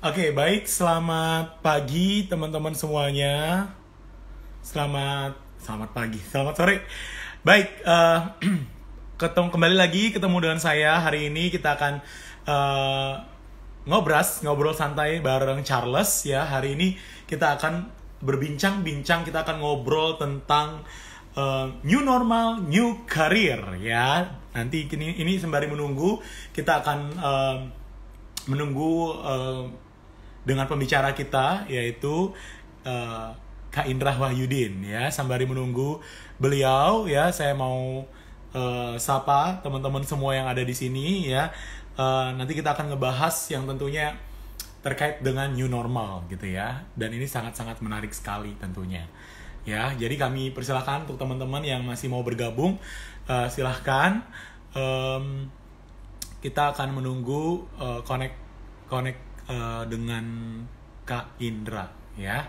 Oke, baik. Selamat pagi teman-teman semuanya. Selamat pagi. Selamat sore. Baik, ketemu kembali lagi ketemu dengan saya. Hari ini kita akan eh, ngobrol santai bareng Charles ya. Hari ini kita akan berbincang-bincang, kita akan ngobrol tentang new normal, new career ya. Nanti ini sembari menunggu kita akan menunggu dengan pembicara kita yaitu eh, Kak Indra Wahyudin ya. Sembari menunggu beliau ya, saya mau sapa teman-teman semua yang ada di sini ya. Nanti kita akan ngebahas yang tentunya terkait dengan new normal gitu ya. Dan ini sangat-sangat menarik sekali tentunya. Ya, jadi kami persilahkan untuk teman-teman yang masih mau bergabung, silahkan. Em, kita akan menunggu connect dengan Kak Indra ya.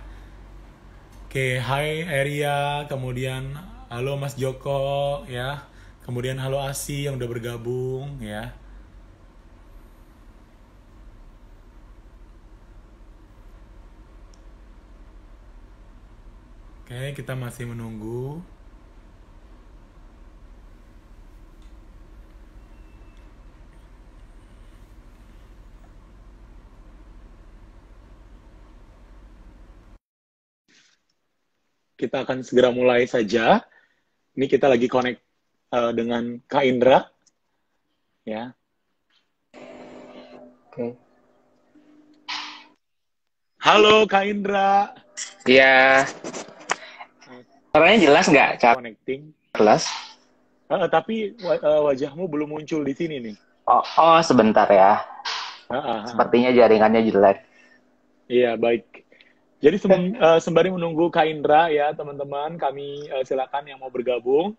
Oke, hai Eria, kemudian halo Mas Joko ya. Kemudian halo Asi yang udah bergabung ya. Oke, kita masih menunggu. Kita akan segera mulai saja. Ini kita lagi connect dengan Kak Indra ya. Oke. Halo Kak Indra. Ya, suaranya jelas nggak, Connecting. Charles? Tapi wajahmu belum muncul di sini nih. Oh, sebentar ya. Ah, ah, ah. Sepertinya jaringannya jelek. Iya, baik. Jadi sembari menunggu Kak Indra ya teman-teman, kami silakan yang mau bergabung.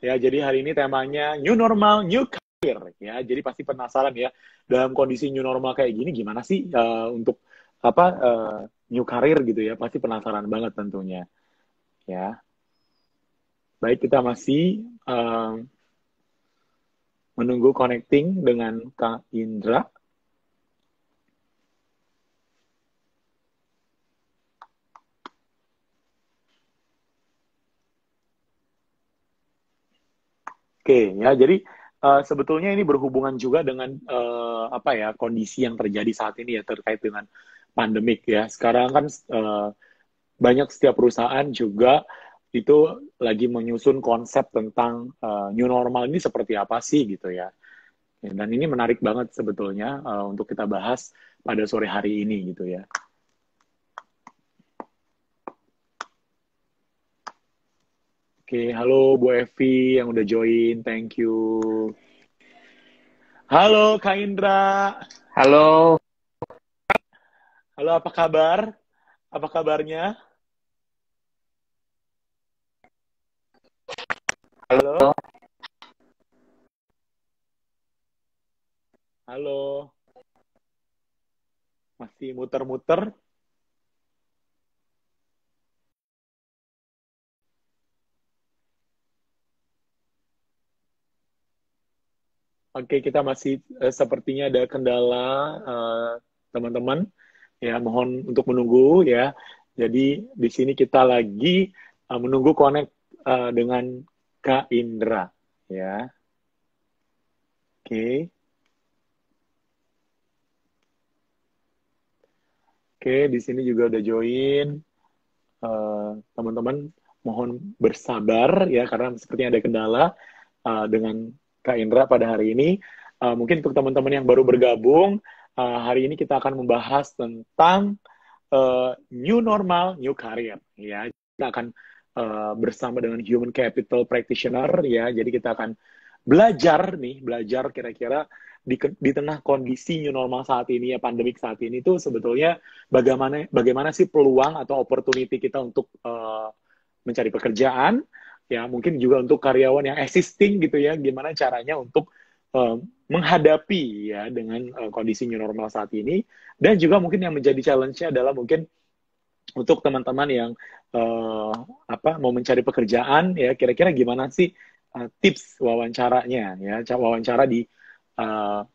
Ya, jadi hari ini temanya New Normal, New Career. Ya, jadi pasti penasaran ya dalam kondisi new normal kayak gini gimana sih untuk apa new career gitu ya. Pasti penasaran banget tentunya. Ya, baik kita masih menunggu connecting dengan Kak Indra. Oke, ya jadi sebetulnya ini berhubungan juga dengan apa ya kondisi yang terjadi saat ini ya terkait dengan pandemik ya. Sekarang kan banyak setiap perusahaan juga itu lagi menyusun konsep tentang new normal ini seperti apa sih gitu ya. Dan ini menarik banget sebetulnya untuk kita bahas pada sore hari ini gitu ya. Oke, halo Bu Evi yang udah join, thank you. Halo Kak Indra, Halo, halo apa kabar? Apa kabarnya? Halo? halo. Halo, masih muter-muter. Oke, kita masih sepertinya ada kendala teman-teman. Ya, mohon untuk menunggu ya. Jadi di sini kita lagi menunggu connect dengan Kak Indra. Ya, oke. Oke, di sini juga udah join. Teman-teman mohon bersabar ya karena sepertinya ada kendala dengan Kak Indra pada hari ini. Mungkin untuk teman-teman yang baru bergabung, hari ini kita akan membahas tentang new normal, new career. Ya, kita akan bersama dengan Human Capital Practitioner. Ya, jadi kita akan belajar kira-kira di tengah kondisi new normal saat ini ya pandemik saat ini tuh sebetulnya bagaimana sih peluang atau opportunity kita untuk mencari pekerjaan ya mungkin juga untuk karyawan yang existing gitu ya gimana caranya untuk uh, menghadapi ya dengan kondisi new normal saat ini dan juga mungkin yang menjadi challenge-nya adalah mungkin untuk teman-teman yang uh, mau mencari pekerjaan ya kira-kira gimana sih tips wawancaranya ya wawancara di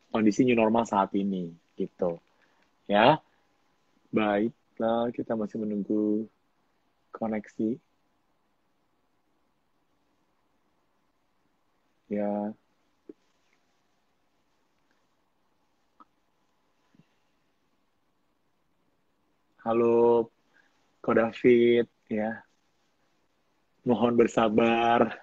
kondisi new normal saat ini gitu ya. Baiklah, kita masih menunggu koneksi. Ya, halo Ko David, ya. Mohon bersabar.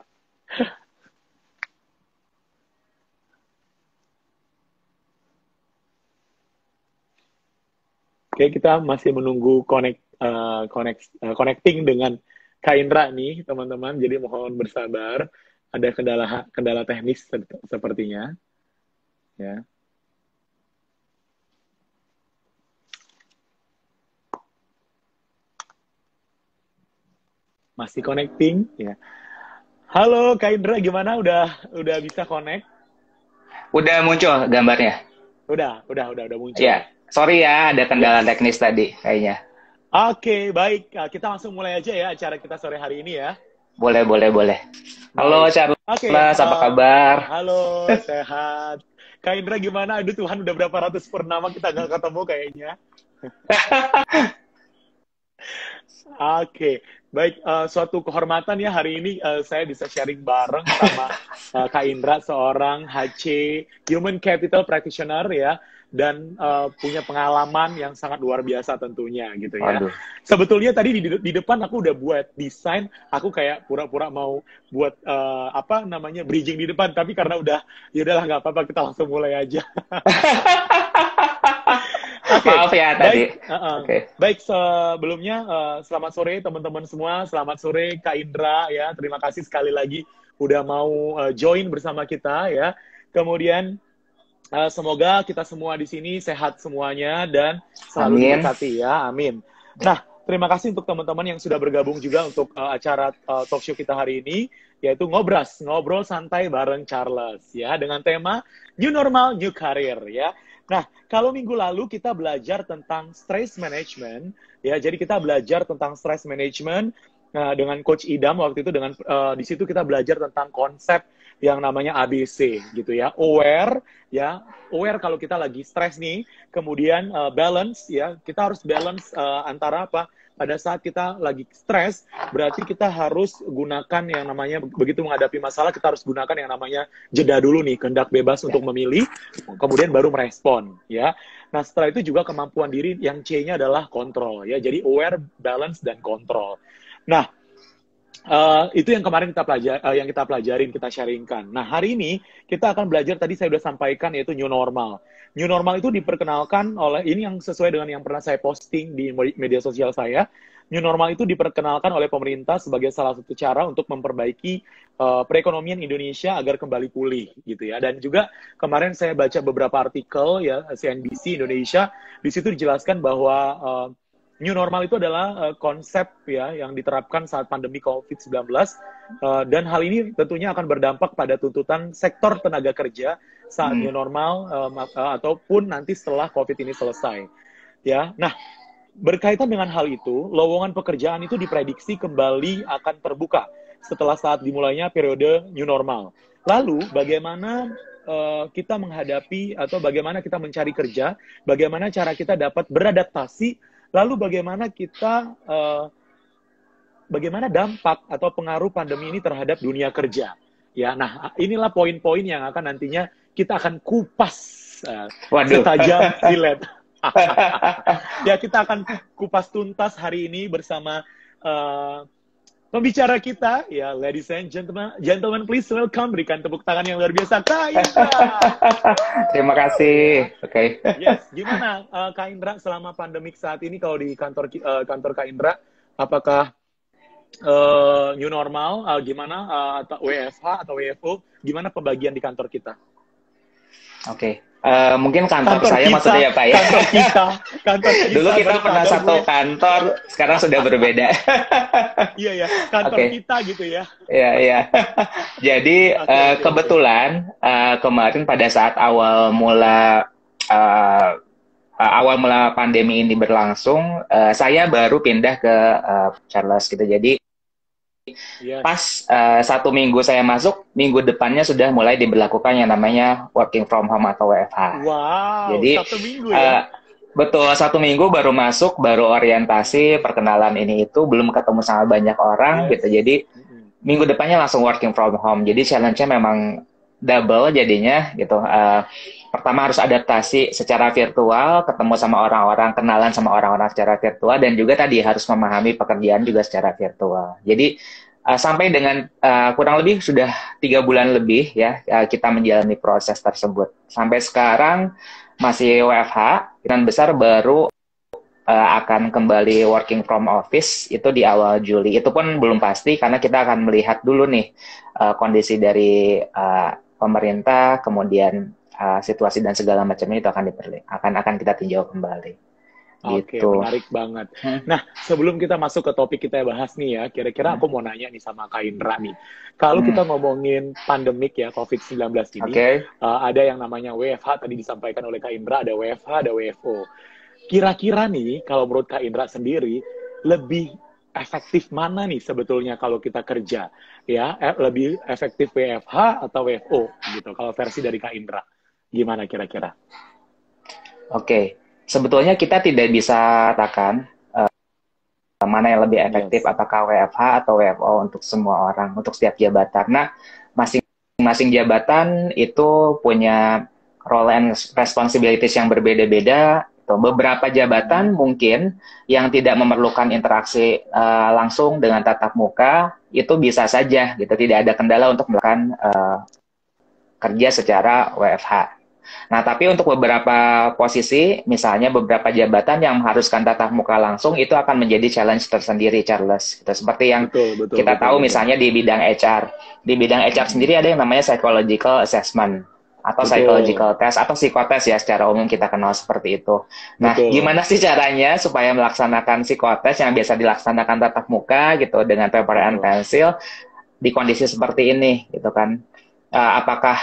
Oke, kita masih menunggu connecting dengan Kak Indra nih, teman-teman. Jadi mohon bersabar. Ada kendala teknis sepertinya, ya. Masih connecting, ya. Halo Kak Indra, gimana? Udah bisa connect? Udah muncul gambarnya? Udah muncul. Ya, sorry ya, ada kendala Yes. teknis tadi kayaknya. Oke, baik. Kita langsung mulai aja ya acara kita sore hari ini ya. Boleh. Halo Baik. Charles, Oke, apa kabar? halo, sehat. Kak Indra gimana? Aduh Tuhan, udah berapa ratus purnama kita nggak ketemu kayaknya. Oke, baik. Suatu kehormatan ya hari ini saya bisa sharing bareng sama Kak Indra, seorang HC Human Capital Practitioner ya, dan punya pengalaman yang sangat luar biasa tentunya gitu ya. Waduh. Sebetulnya tadi di depan aku udah buat desain, aku kayak pura-pura mau buat bridging di depan, tapi karena ya udahlah nggak apa-apa, kita langsung mulai aja. Maaf ya tadi. Baik, sebelumnya selamat sore teman-teman semua, selamat sore Kak Indra ya, terima kasih sekali lagi udah mau join bersama kita ya. Kemudian semoga kita semua di sini sehat semuanya dan selalu diberkati ya, amin. Nah, terima kasih untuk teman-teman yang sudah bergabung juga untuk acara talk show kita hari ini, yaitu Ngobras, ngobrol santai bareng Charles ya, dengan tema New Normal, New Career ya. Nah, kalau minggu lalu kita belajar tentang stress management, ya, jadi kita belajar tentang stress management dengan Coach Idam waktu itu, dengan di situ kita belajar tentang konsep yang namanya ABC, gitu ya, aware kalau kita lagi stres nih, kemudian balance, ya, kita harus balance antara apa? Pada saat kita lagi stres, berarti kita harus gunakan yang namanya, begitu menghadapi masalah, kita harus gunakan yang namanya jeda dulu nih, kehendak bebas untuk memilih, kemudian baru merespon, ya. Nah, setelah itu juga kemampuan diri yang C-nya adalah kontrol, ya. Jadi aware, balance, dan kontrol. Nah, itu yang kemarin kita pelajarin, kita sharingkan. Nah, hari ini kita akan belajar, tadi saya sudah sampaikan, yaitu new normal. New normal itu diperkenalkan oleh, ini yang sesuai dengan yang pernah saya posting di media sosial saya. New normal itu diperkenalkan oleh pemerintah sebagai salah satu cara untuk memperbaiki perekonomian Indonesia agar kembali pulih, gitu ya. Dan juga kemarin saya baca beberapa artikel ya, CNBC Indonesia, di situ dijelaskan bahwa New normal itu adalah konsep ya yang diterapkan saat pandemi COVID-19 dan hal ini tentunya akan berdampak pada tuntutan sektor tenaga kerja saat new normal ataupun nanti setelah COVID ini selesai. Ya, nah, berkaitan dengan hal itu, lowongan pekerjaan itu diprediksi kembali akan terbuka setelah saat dimulainya periode new normal. Lalu bagaimana kita menghadapi atau bagaimana kita mencari kerja, bagaimana cara kita dapat beradaptasi. Lalu bagaimana dampak atau pengaruh pandemi ini terhadap dunia kerja? Ya, nah inilah poin-poin yang akan nantinya kita akan kupas setajam silet. Ya, kita akan kupas tuntas hari ini bersama pembicara kita, ya, ladies and gentlemen, please welcome, berikan tepuk tangan yang luar biasa, Kak Indra. Terima kasih. Oke. Yes, gimana Kak Indra selama pandemik saat ini kalau di kantor Kak Indra, apakah new normal, gimana, atau WFH atau WFO, gimana pembagian di kantor kita? Oke. Mungkin kantor saya kita, maksudnya ya Pak ya. Kantor kita. Dulu kita pernah satu kantor, sekarang sudah berbeda. Iya ya, kantor kita gitu ya. Iya. Jadi kebetulan kemarin pada saat awal mula pandemi ini berlangsung, saya baru pindah ke Charles gitu. Jadi pas 1 minggu saya masuk, minggu depannya sudah mulai diberlakukan yang namanya working from home atau WFH. Wow, jadi 1 minggu ya? Betul, 1 minggu baru masuk, baru orientasi, perkenalan ini itu, belum ketemu sama banyak orang gitu. Jadi minggu depannya langsung working from home. Jadi challenge-nya memang double jadinya gitu. Pertama harus adaptasi secara virtual, ketemu sama orang-orang, kenalan sama orang-orang secara virtual, dan juga tadi harus memahami pekerjaan juga secara virtual. Jadi sampai dengan kurang lebih sudah 3 bulan lebih ya kita menjalani proses tersebut. Sampai sekarang masih WFH, kemungkinan besar baru akan kembali working from office itu di awal Juli. Itu pun belum pasti karena kita akan melihat dulu nih kondisi dari pemerintah, kemudian situasi dan segala macamnya itu akan kita tinjau kembali. Oke, Gitu. menarik banget. Nah, sebelum kita masuk ke topik kita bahas nih ya, kira-kira aku mau nanya nih sama Kak Indra nih. Kalau kita ngomongin pandemik ya, COVID-19 ini, ada yang namanya WFH, tadi disampaikan oleh Kak Indra, ada WFH, ada WFO. Kira-kira nih, kalau menurut Kak Indra sendiri, lebih efektif mana nih sebetulnya kalau kita kerja? Ya, lebih efektif WFH atau WFO gitu, kalau versi dari Kak Indra. Gimana kira-kira? Oke. Sebetulnya kita tidak bisa katakan mana yang lebih efektif, apakah WFH atau WFO untuk semua orang, untuk setiap jabatan. Nah, masing-masing jabatan itu punya role and responsibilities yang berbeda-beda. Beberapa jabatan mungkin yang tidak memerlukan interaksi langsung dengan tatap muka, itu bisa saja, gitu. Tidak ada kendala untuk melakukan kerja secara WFH. Nah, tapi untuk beberapa posisi, misalnya beberapa jabatan yang mengharuskan tatap muka langsung, itu akan menjadi challenge tersendiri, Charles. Gitu. Seperti yang kita tahu misalnya di bidang HR. Di bidang HR sendiri ada yang namanya psychological assessment, atau psychological test, atau psikotes ya, secara umum kita kenal seperti itu. Nah, gimana sih caranya supaya melaksanakan psikotes yang biasa dilaksanakan tatap muka, gitu, dengan paper and pencil, di kondisi seperti ini, gitu kan. Apakah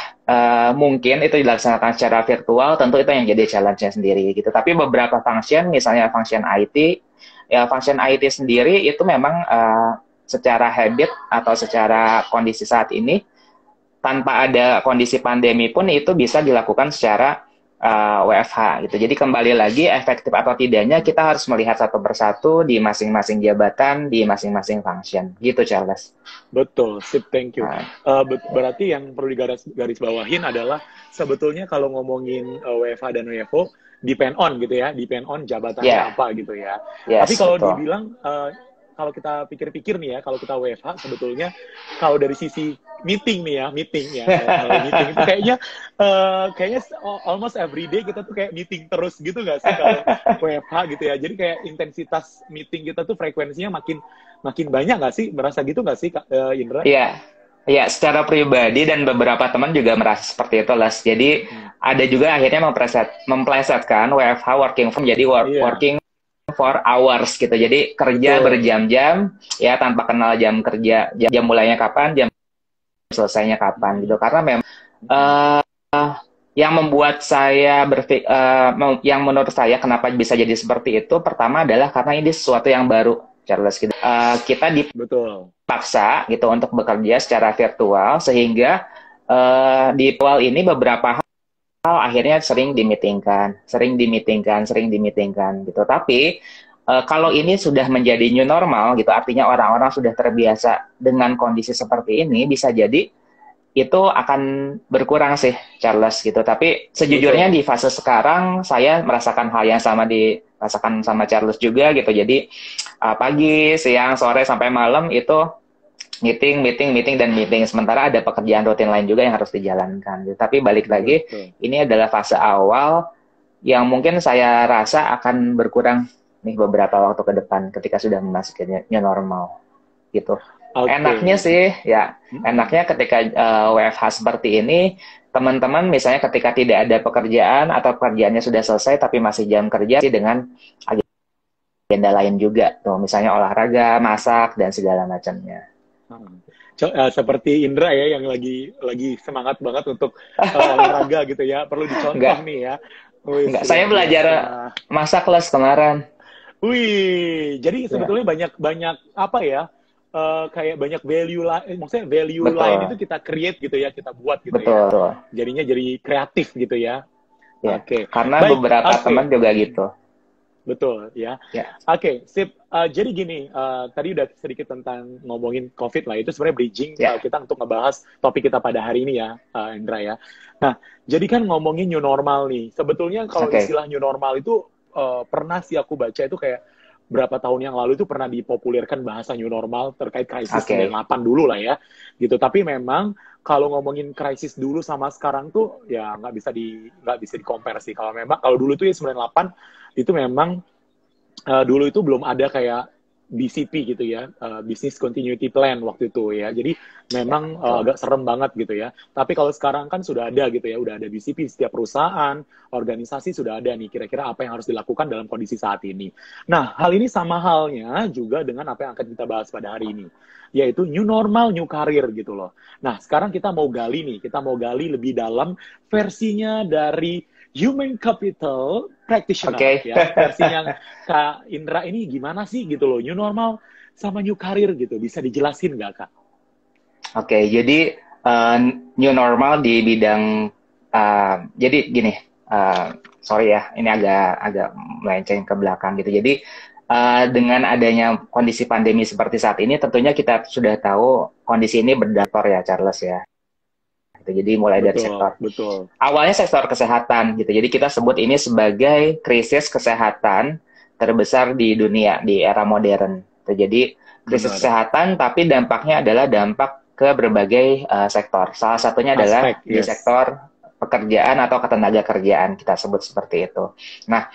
mungkin itu dilaksanakan secara virtual, tentu itu yang jadi challenge-nya sendiri gitu. Tapi beberapa function, misalnya function IT, ya function IT sendiri itu memang secara habit atau secara kondisi saat ini, tanpa ada kondisi pandemi pun itu bisa dilakukan secara WFH gitu. Jadi kembali lagi efektif atau tidaknya kita harus melihat satu persatu di masing-masing jabatan, di masing-masing function. Gitu, Charles. Betul, sip, thank you. Berarti yang perlu digaris bawahin adalah sebetulnya kalau ngomongin WFH dan WFO, depend on gitu ya, depend on jabatannya apa gitu ya. Tapi kalau dibilang, kalau kita pikir-pikir nih ya, kalau kita WFH sebetulnya kalau dari sisi meeting nih ya, meeting itu kayaknya almost every day kita tuh kayak meeting terus gitu nggak sih kalau WFH gitu ya. Jadi kayak intensitas meeting kita tuh frekuensinya makin banyak nggak sih? Merasa gitu nggak sih, Kak Indra? Iya. Ya, secara pribadi dan beberapa teman juga merasa seperti itu, Les. Jadi ada juga akhirnya memplesetkan WFH working from jadi working for hours gitu. Jadi kerja berjam-jam ya, tanpa kenal jam kerja, jam mulainya kapan, jam selesainya kapan gitu. Karena memang yang membuat saya yang menurut saya kenapa bisa jadi seperti itu, pertama adalah karena ini sesuatu yang baru, Charles. Gitu. Kita dipaksa gitu untuk bekerja secara virtual, sehingga di awal ini beberapa hal akhirnya sering dimitingkan gitu. Tapi kalau ini sudah menjadi new normal gitu, artinya orang-orang sudah terbiasa dengan kondisi seperti ini, bisa jadi itu akan berkurang sih, Charles gitu. Tapi sejujurnya di fase sekarang saya merasakan hal yang sama dirasakan sama Charles juga gitu. Jadi pagi, siang, sore sampai malam itu meeting. Sementara ada pekerjaan rutin lain juga yang harus dijalankan. Gitu. Tapi balik lagi, ini adalah fase awal yang mungkin saya rasa akan berkurang nih beberapa waktu ke depan ketika sudah memasuki new normal. Gitu. Enaknya sih, ya enaknya ketika WFH seperti ini, teman-teman misalnya ketika tidak ada pekerjaan atau pekerjaannya sudah selesai tapi masih jam kerja sih dengan agenda lain juga. Tuh, misalnya olahraga, masak, dan segala macamnya. Seperti Indra ya yang lagi semangat banget untuk olahraga gitu ya, perlu dicontoh nih ya. Enggak, saya belajar masak les kemarin. Wih, jadi sebetulnya banyak apa ya? Kayak banyak value maksudnya value lain itu kita create gitu ya, kita buat gitu ya. Jadinya jadi kreatif gitu ya. Oke. Karena beberapa teman juga gitu. Betul, ya. Ya, Oke, sip. Jadi gini, tadi udah sedikit tentang ngomongin COVID lah. Itu sebenarnya bridging ya, kita untuk ngebahas topik kita pada hari ini ya, Indra ya. Nah, jadi kan ngomongin new normal nih. Sebetulnya kalau oke, istilah new normal itu pernah sih aku baca itu kayak berapa tahun yang lalu itu pernah dipopulirkan bahasa new normal terkait krisis oke, 98 dulu lah ya. Gitu. Tapi memang kalau ngomongin krisis dulu sama sekarang tuh ya nggak bisa di compare sih. Kalau dulu tuh ya 98 itu memang dulu itu belum ada kayak BCP gitu ya, Business Continuity Plan waktu itu ya. Jadi ya, memang betul. agak serem banget gitu ya. Tapi kalau sekarang kan sudah ada gitu ya, udah ada BCP setiap perusahaan, organisasi sudah ada nih kira-kira apa yang harus dilakukan dalam kondisi saat ini. Nah, hal ini sama halnya juga dengan apa yang akan kita bahas pada hari ini, yaitu new normal, new career gitu loh. Nah, sekarang kita mau gali nih, kita mau gali lebih dalam versinya dari Human Capital Practitioner Oke, ya, versinya Kak Indra ini gimana sih gitu loh, new normal sama new career gitu, bisa dijelasin nggak Kak? oke. Jadi eh, new normal di bidang jadi gini, eh, sorry ya, ini agak melenceng ke belakang gitu. Jadi dengan adanya kondisi pandemi seperti saat ini, tentunya kita sudah tahu kondisi ini berdampak ya, Charles ya. Gitu. Jadi mulai dari Betul, sektor betul, awalnya sektor kesehatan gitu. Jadi kita sebut ini sebagai krisis kesehatan terbesar di dunia di era modern. Gitu. Jadi krisis benar. kesehatan tapi dampaknya adalah dampak ke berbagai sektor. Salah satunya adalah Aspek, di yes. sektor pekerjaan atau ketenaga kerjaan kita sebut seperti itu. Nah,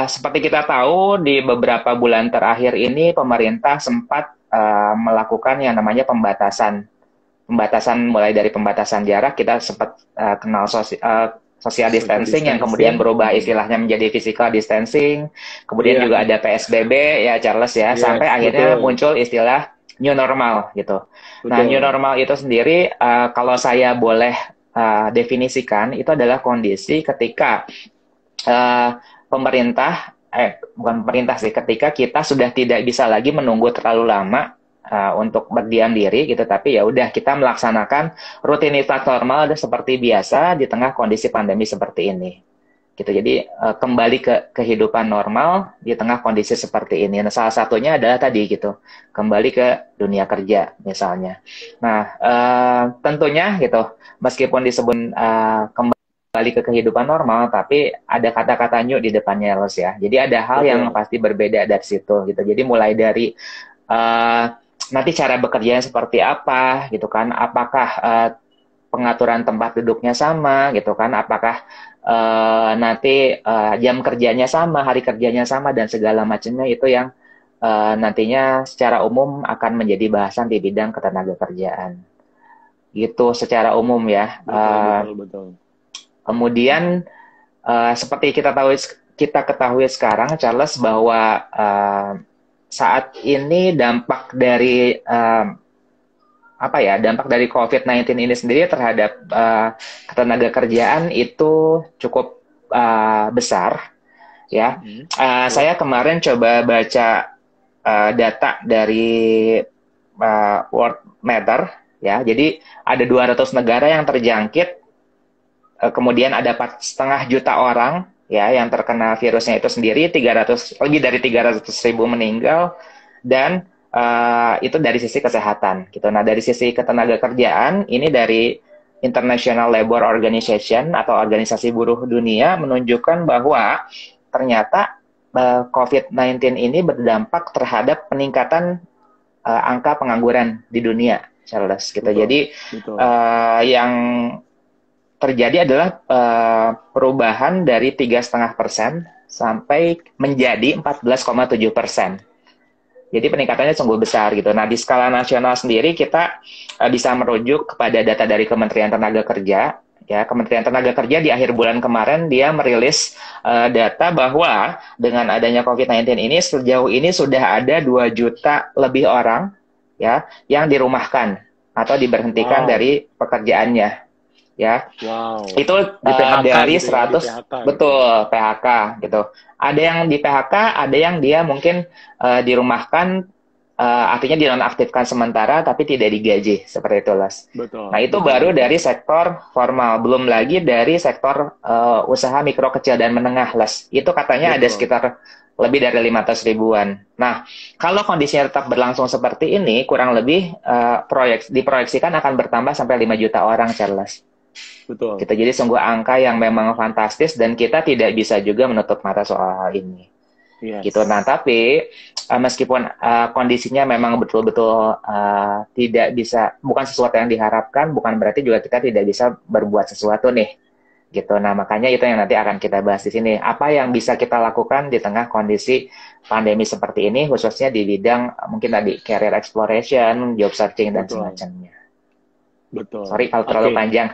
seperti kita tahu di beberapa bulan terakhir ini pemerintah sempat melakukan yang namanya pembatasan mulai dari pembatasan jarak kita sempat kenal social Social distancing yang kemudian distancing. berubah istilahnya menjadi physical distancing, kemudian Iya, juga ada PSBB ya Charles ya, sampai yes, akhirnya betul, muncul istilah new normal gitu. Nah, new betul. normal itu sendiri kalau saya boleh definisikan itu adalah kondisi ketika uh, pemerintah bukan pemerintah sih, ketika kita sudah tidak bisa lagi menunggu terlalu lama untuk berdiam diri gitu, tapi ya udah kita melaksanakan rutinitas normal seperti biasa di tengah kondisi pandemi seperti ini gitu. Jadi kembali ke kehidupan normal di tengah kondisi seperti ini. Nah, salah satunya adalah tadi gitu, kembali ke dunia kerja misalnya. Nah, tentunya gitu, meskipun disebut kembali ke kehidupan normal, tapi ada kata-kata new di depannya, Los ya. Jadi ada hal yang Betul. pasti berbeda dari situ gitu. Jadi mulai dari uh, nanti cara bekerjanya seperti apa gitu kan, apakah pengaturan tempat duduknya sama gitu kan, apakah nanti jam kerjanya sama, hari kerjanya sama dan segala macamnya itu yang nantinya secara umum akan menjadi bahasan di bidang ketenagakerjaan gitu secara umum ya. Betul, betul, betul. Kemudian seperti kita ketahui sekarang Charles bahwa saat ini dampak dari dampak dari COVID-19 ini sendiri terhadap ketenagakerjaan itu cukup besar ya. Saya kemarin coba baca data dari World Matter ya. Jadi ada 200 negara yang terjangkit, kemudian ada 4,5 juta orang ya yang terkena virusnya itu sendiri, lebih dari 300.000 meninggal, dan itu dari sisi kesehatan gitu. Nah, dari sisi ketenagakerjaan ini dari International Labour Organization atau Organisasi Buruh Dunia menunjukkan bahwa ternyata COVID-19 ini berdampak terhadap peningkatan angka pengangguran di dunia, Charles gitu. Betul, jadi betul. Yang terjadi adalah perubahan dari 3,5% sampai menjadi 14,7%. Jadi peningkatannya sungguh besar gitu. Nah, di skala nasional sendiri kita bisa merujuk kepada data dari Kementerian Tenaga Kerja. Ya, Kementerian Tenaga Kerja di akhir bulan kemarin dia merilis data bahwa dengan adanya COVID-19 ini sejauh ini sudah ada 2 juta lebih orang ya yang dirumahkan atau diberhentikan dari pekerjaannya. Ya, itu Di PHK dari gitu ya, 100 di PHK betul gitu. PHK gitu. Ada yang di PHK, ada yang dia mungkin dirumahkan artinya dinonaktifkan sementara tapi tidak digaji seperti itu, Les. Betul. Nah, itu baru dari sektor formal, belum lagi dari sektor usaha mikro kecil dan menengah, Les. Itu katanya ada Betul. sekitar lebih dari 500 ribuan. Nah, kalau kondisinya tetap berlangsung seperti ini, kurang lebih diproyeksikan akan bertambah sampai 5 juta orang, Charles. Betul. Gitu. Jadi sungguh angka yang memang fantastis dan kita tidak bisa juga menutup mata soal hal ini. Yes. Gitu. Nah, tapi meskipun kondisinya memang betul-betul tidak bisa, bukan sesuatu yang diharapkan, bukan berarti juga kita tidak bisa berbuat sesuatu nih. Gitu. Nah, makanya itu yang nanti akan kita bahas di sini. Apa yang bisa kita lakukan di tengah kondisi pandemi seperti ini, khususnya di bidang mungkin tadi career exploration, job searching, dan Betul. semacamnya. Betul. Sorry kalau terlalu panjang.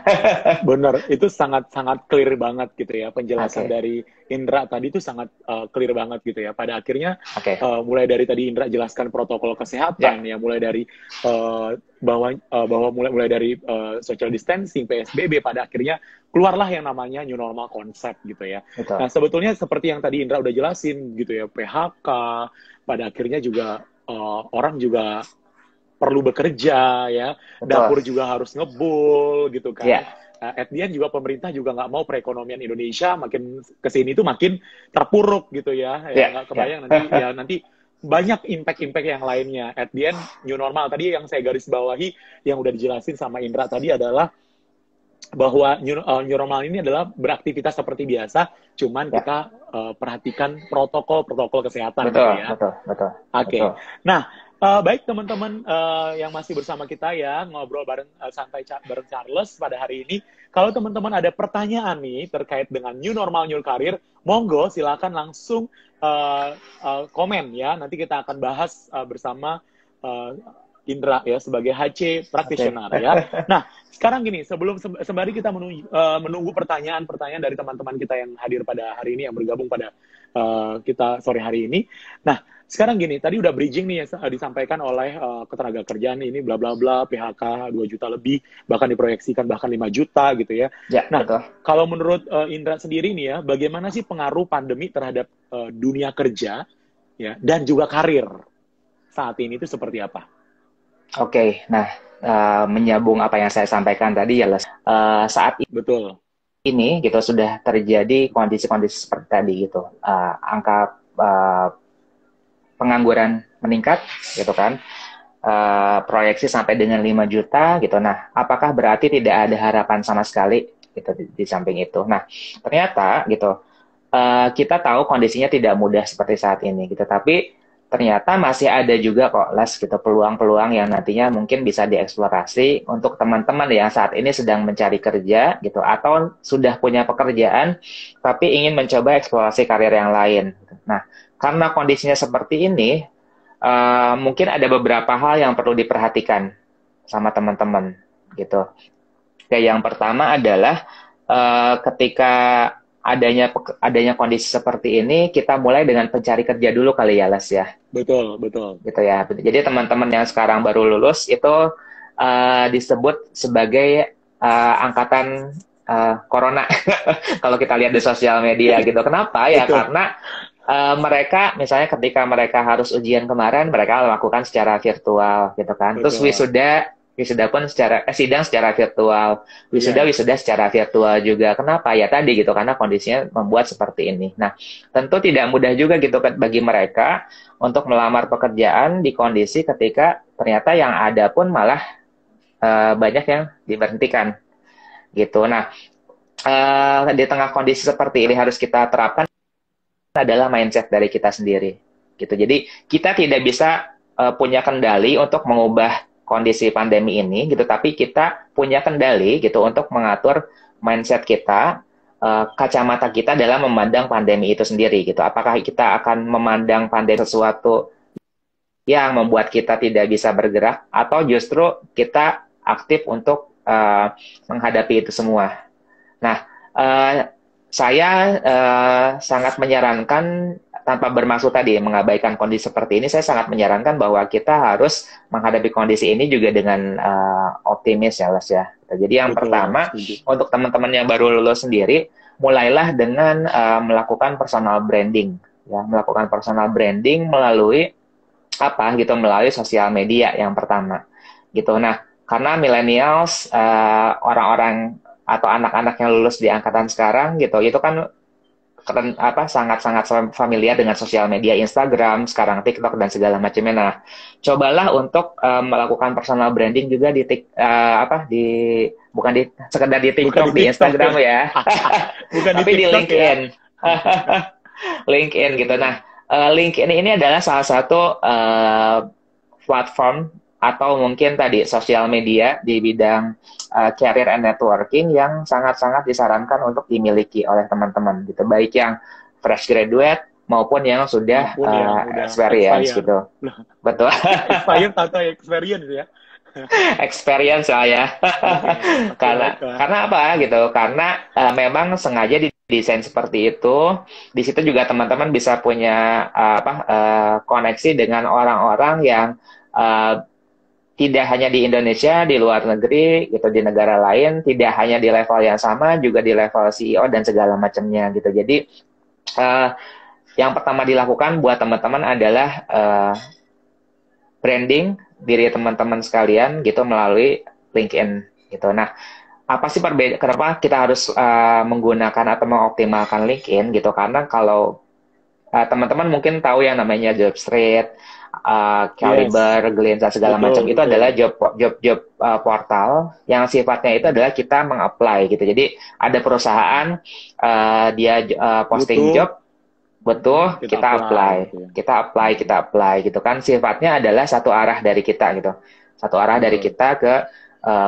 Benar, itu sangat clear banget gitu ya. Penjelasan Oke. dari Indra tadi itu sangat clear banget gitu ya. Pada akhirnya Oke. mulai dari tadi Indra jelaskan protokol kesehatan ya, mulai dari bahwa mulai dari social distancing, PSBB, pada akhirnya keluarlah yang namanya new normal konsep gitu ya. Betul. Nah, sebetulnya seperti yang tadi Indra udah jelasin gitu ya, PHK, pada akhirnya juga orang juga perlu bekerja ya, Betul. dapur juga harus ngebul gitu kan. Iya. At the end juga pemerintah juga nggak mau perekonomian Indonesia makin kesini tuh makin terpuruk gitu ya. Ya nggak kebayang nanti banyak impact-impact yang lainnya. At the end new normal tadi yang saya garis bawahi yang udah dijelasin sama Indra tadi adalah bahwa new normal ini adalah beraktivitas seperti biasa, cuman kita perhatikan protokol kesehatan. Betul, gitu ya. betul. Oke. Betul. Nah, baik teman-teman yang masih bersama kita ya, ngobrol bareng santai bareng Charles pada hari ini. Kalau teman-teman ada pertanyaan nih terkait dengan new normal, new career, monggo silakan langsung komen ya. Nanti kita akan bahas bersama Indra ya sebagai HC practitioner ya. Nah, sekarang gini, sembari kita menunggu pertanyaan-pertanyaan dari teman-teman kita yang hadir pada hari ini, yang bergabung pada kita sore hari ini. Nah, sekarang gini, tadi udah bridging nih yang disampaikan oleh ketenaga kerjaan ini bla bla bla, PHK 2 juta lebih, bahkan diproyeksikan bahkan 5 juta gitu ya. Nah, betul. kalau menurut Indra sendiri nih ya, bagaimana sih pengaruh pandemi terhadap dunia kerja ya dan juga karir saat ini itu seperti apa? Oke, nah menyambung apa yang saya sampaikan tadi ya, saat Betul. ini gitu sudah terjadi kondisi-kondisi seperti tadi gitu, angka pengangguran meningkat gitu kan, proyeksi sampai dengan 5 juta gitu. Nah, apakah berarti tidak ada harapan sama sekali gitu di samping itu? Nah, ternyata gitu kita tahu kondisinya tidak mudah seperti saat ini gitu, tapi ternyata masih ada juga kok, Les, gitu, peluang-peluang yang nantinya mungkin bisa dieksplorasi untuk teman-teman yang saat ini sedang mencari kerja gitu, atau sudah punya pekerjaan tapi ingin mencoba eksplorasi karir yang lain. Nah, karena kondisinya seperti ini, mungkin ada beberapa hal yang perlu diperhatikan sama teman-teman gitu. Yang pertama adalah ketika adanya kondisi seperti ini, kita mulai dengan pencari kerja dulu kali ya, Les ya. Betul. Gitu ya. Jadi teman-teman yang sekarang baru lulus itu disebut sebagai angkatan corona. Kalau kita lihat di sosial media gitu. Kenapa? Ya karena mereka misalnya ketika mereka harus ujian kemarin, mereka lakukan secara virtual gitu kan. Terus wisuda pun sidang secara virtual, wisuda secara virtual juga. Kenapa? Ya tadi gitu, karena kondisinya membuat seperti ini. Nah, tentu tidak mudah juga gitu bagi mereka untuk melamar pekerjaan di kondisi ketika ternyata yang ada pun malah banyak yang diberhentikan gitu. Nah, di tengah kondisi seperti ini harus kita terapkan adalah mindset dari kita sendiri gitu. Jadi kita tidak bisa punya kendali untuk mengubah kondisi pandemi ini gitu, tapi kita punya kendali gitu untuk mengatur mindset kita, kacamata kita dalam memandang pandemi itu sendiri gitu. Apakah kita akan memandang pandemi sesuatu yang membuat kita tidak bisa bergerak, atau justru kita aktif untuk menghadapi itu semua. Nah, saya sangat menyarankan, tanpa bermaksud tadi mengabaikan kondisi seperti ini, saya sangat menyarankan bahwa kita harus menghadapi kondisi ini juga dengan optimis ya, Les ya. Jadi yang pertama, untuk teman-teman yang baru lulus sendiri, mulailah dengan melakukan personal branding, ya, melakukan personal branding melalui apa gitu melalui sosial media yang pertama gitu. Nah, karena millennials orang-orang atau anak-anak yang lulus di angkatan sekarang gitu, itu kan sangat-sangat familiar dengan sosial media Instagram, sekarang TikTok dan segala macamnya. Nah, cobalah untuk melakukan personal branding juga di bukan di sekedar di TikTok, di Instagram ya. Bukan tapi di LinkedIn. Ya. LinkedIn gitu. Nah, LinkedIn ini adalah salah satu platform atau mungkin tadi sosial media di bidang career and networking yang sangat-sangat disarankan untuk dimiliki oleh teman-teman gitu, baik yang fresh graduate maupun yang sudah experience gitu. Betul. Expired atau experience ya? Experience lah ya. Karena apa gitu? Karena memang sengaja didesain seperti itu. Di situ juga teman-teman bisa punya koneksi dengan orang-orang yang tidak hanya di Indonesia, di luar negeri, gitu, di negara lain, tidak hanya di level yang sama, juga di level CEO dan segala macamnya, gitu. Jadi, yang pertama dilakukan buat teman-teman adalah branding diri teman-teman sekalian, gitu, melalui LinkedIn, gitu. Nah, apa sih kenapa kita harus menggunakan atau mengoptimalkan LinkedIn, gitu? Karena kalau teman-teman mungkin tahu yang namanya Jobstreet, Caliber, Glinsa segala macam itu adalah job portal yang sifatnya itu adalah kita meng-apply gitu. Jadi ada perusahaan dia posting job, betul, kita apply gitu kan. Sifatnya adalah satu arah dari kita gitu. Satu arah dari kita ke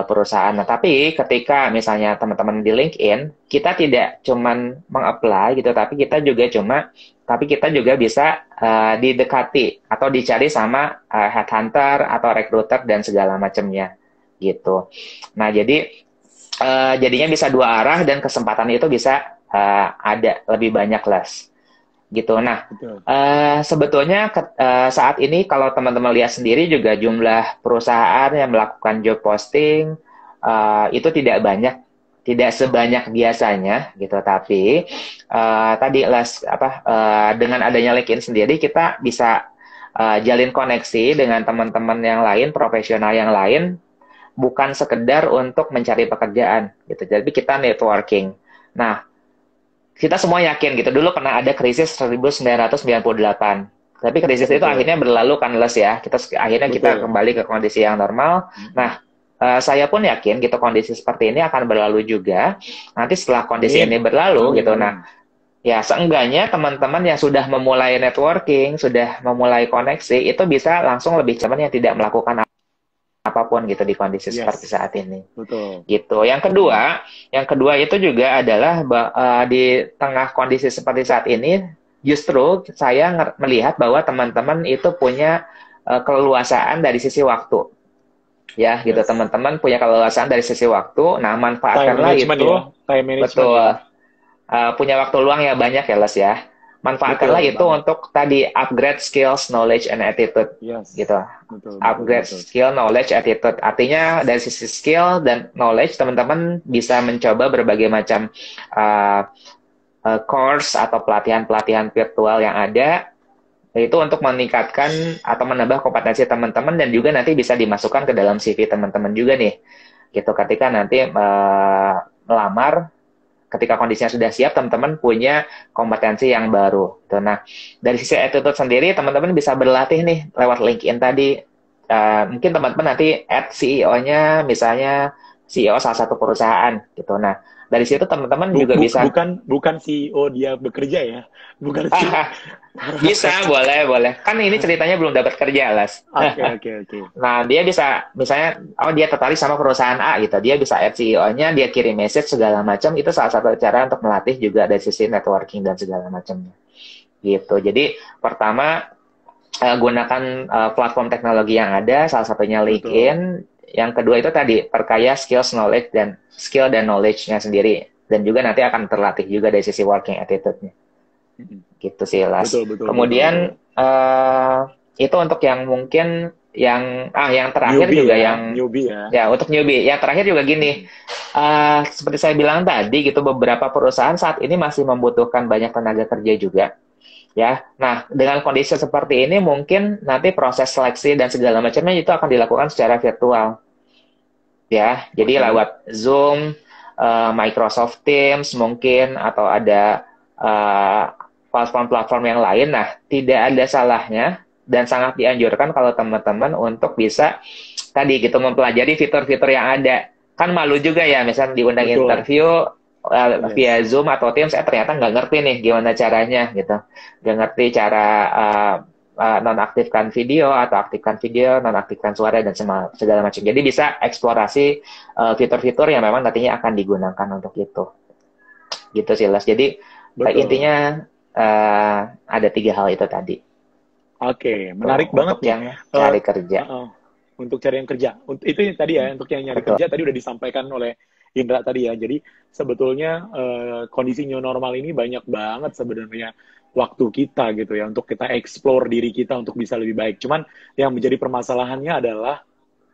perusahaan. Nah, tapi ketika misalnya teman-teman di LinkedIn, kita tidak cuman meng-apply gitu, tapi kita juga bisa didekati atau dicari sama headhunter atau recruiter dan segala macamnya gitu. Nah, jadinya bisa dua arah dan kesempatan itu bisa ada lebih banyak les gitu. Nah, sebetulnya saat ini kalau teman-teman lihat sendiri juga jumlah perusahaan yang melakukan job posting itu tidak banyak, tidak sebanyak biasanya gitu. Tapi dengan adanya LinkedIn sendiri kita bisa jalin koneksi dengan teman-teman yang lain, profesional yang lain, bukan sekedar untuk mencari pekerjaan gitu. Jadi kita networking. Nah, kita semua yakin gitu, dulu pernah ada krisis 1998. Tapi krisis itu akhirnya berlalu kan Les ya. Kita kembali ke kondisi yang normal. Nah, saya pun yakin gitu kondisi seperti ini akan berlalu juga. Nanti setelah kondisi ini berlalu gitu. Nah, ya seenggaknya teman-teman yang sudah memulai networking, sudah memulai koneksi, itu bisa langsung lebih cepat yang tidak melakukan apapun gitu di kondisi seperti saat ini. Betul. Gitu. Yang kedua itu juga adalah di tengah kondisi seperti saat ini, justru saya melihat bahwa teman-teman itu punya keleluasaan dari sisi waktu. Ya, gitu. Teman-teman punya keleluasaan dari sisi waktu. Nah, manfaatkanlah itu. Betul. Punya waktu luang yang banyak ya, Les ya. Manfaatkanlah itu untuk tadi upgrade skills, knowledge, and attitude. Gitu. Upgrade skill, knowledge, attitude. Artinya dari sisi skill dan knowledge, teman-teman bisa mencoba berbagai macam course atau pelatihan-pelatihan virtual yang ada. Itu untuk meningkatkan atau menambah kompetensi teman-teman dan juga nanti bisa dimasukkan ke dalam CV teman-teman juga nih. Gitu. Ketika nanti melamar, ketika kondisinya sudah siap, teman-teman punya kompetensi yang baru. Gitu. Nah, dari sisi attitude sendiri, teman-teman bisa berlatih nih lewat LinkedIn tadi. Mungkin teman-teman nanti add CEO-nya, misalnya CEO salah satu perusahaan. Gitu. Nah, dari situ teman-teman juga bisa... Bukan CEO dia bekerja ya? Bukan CEO. Bisa, boleh. Kan ini ceritanya belum dapat kerja, Las. Oke. Nah, dia bisa, misalnya, dia tertarik sama perusahaan A gitu. Dia bisa add CEO-nya, dia kirim message segala macam. Itu salah satu cara untuk melatih juga dari sisi networking dan segala macamnya. Gitu. Jadi, pertama, gunakan platform teknologi yang ada, salah satunya LinkedIn. Betul. Yang kedua itu tadi, perkaya skill dan knowledge-nya sendiri. Dan juga nanti akan terlatih juga dari sisi working attitude-nya. Gitu sih, Las. Betul, kemudian itu untuk yang mungkin yang terakhir newbie juga ya, yang newbie ya untuk newbie. Yang terakhir juga gini, seperti saya bilang tadi gitu, beberapa perusahaan saat ini masih membutuhkan banyak tenaga kerja juga. Ya, nah dengan kondisi seperti ini mungkin nanti proses seleksi dan segala macamnya itu akan dilakukan secara virtual. Ya, jadi Oke. lewat Zoom, Microsoft Teams mungkin atau ada eh, platform-platform yang lain. Nah, tidak ada salahnya dan sangat dianjurkan kalau teman-teman untuk bisa tadi gitu mempelajari fitur-fitur yang ada. Kan malu juga ya, misalnya diundang Betul. interview via Yes. Zoom atau Teams, ternyata nggak ngerti nih gimana caranya gitu, nggak ngerti cara nonaktifkan video atau aktifkan video, nonaktifkan suara dan segala macam. Jadi bisa eksplorasi fitur-fitur yang memang nantinya akan digunakan untuk itu. Gitu sih, Les. Jadi Betul. intinya ada 3 hal itu tadi. Oke, Tuh, menarik banget untuk nih. yang Eh, cari kerja. untuk cari yang kerja. Itu yang tadi ya, untuk yang nyari Betul. kerja tadi udah disampaikan oleh Indra tadi ya. Jadi sebetulnya kondisi new normal ini banyak banget sebenarnya waktu kita gitu ya untuk kita explore diri kita untuk bisa lebih baik. Cuman yang menjadi permasalahannya adalah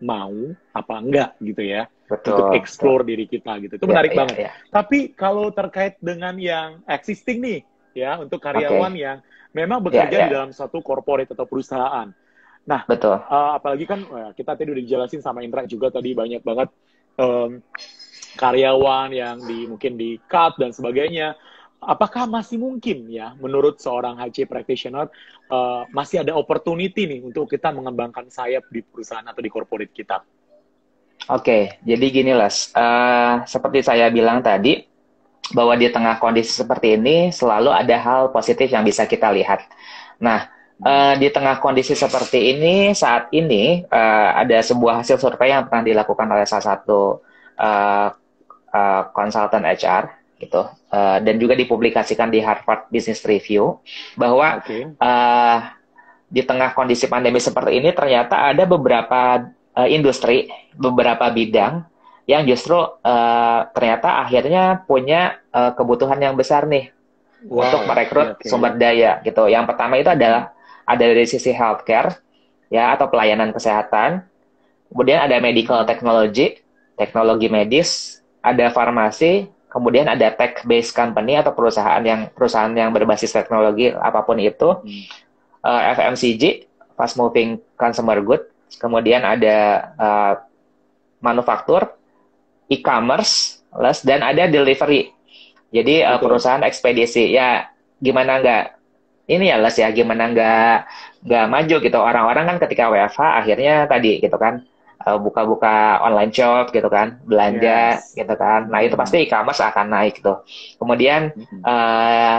mau apa enggak gitu ya untuk Betul, betul. explore diri kita gitu. Itu Ya, menarik ya, banget. ya. Tapi kalau terkait dengan yang existing nih ya untuk karyawan Oke. yang memang Ya, bekerja di ya. dalam satu corporate atau perusahaan. Nah, Betul. apalagi kan kita tadi udah dijelasin sama Indra juga tadi banyak banget em, karyawan yang mungkin di cut dan sebagainya. Apakah masih mungkin ya menurut seorang HC practitioner masih ada opportunity nih untuk kita mengembangkan sayap di perusahaan atau di corporate kita? Oke, jadi gini, Les. Seperti saya bilang tadi, bahwa di tengah kondisi seperti ini selalu ada hal positif yang bisa kita lihat. Nah, di tengah kondisi seperti ini, saat ini ada sebuah hasil survei yang pernah dilakukan oleh salah satu uh, konsultan HR, gitu, dan juga dipublikasikan di Harvard Business Review, bahwa Oke. di tengah kondisi pandemi seperti ini ternyata ada beberapa industri, beberapa bidang yang justru ternyata akhirnya punya kebutuhan yang besar nih untuk Wow, oke, merekrut oke. sumber daya gitu. Yang pertama itu adalah ada dari sisi healthcare ya atau pelayanan kesehatan, kemudian ada medical technology, teknologi medis, ada farmasi, kemudian ada tech-based company atau perusahaan yang berbasis teknologi apapun itu, FMCG, fast moving consumer good, kemudian ada manufaktur, e-commerce, dan ada delivery. Jadi Betul. perusahaan ekspedisi ya gimana nggak ini ya Les ya gimana nggak maju gitu, orang-orang kan ketika WFH akhirnya tadi gitu kan buka-buka online shop gitu kan, belanja Yes. gitu kan. Nah itu pasti e-commerce akan naik gitu. Kemudian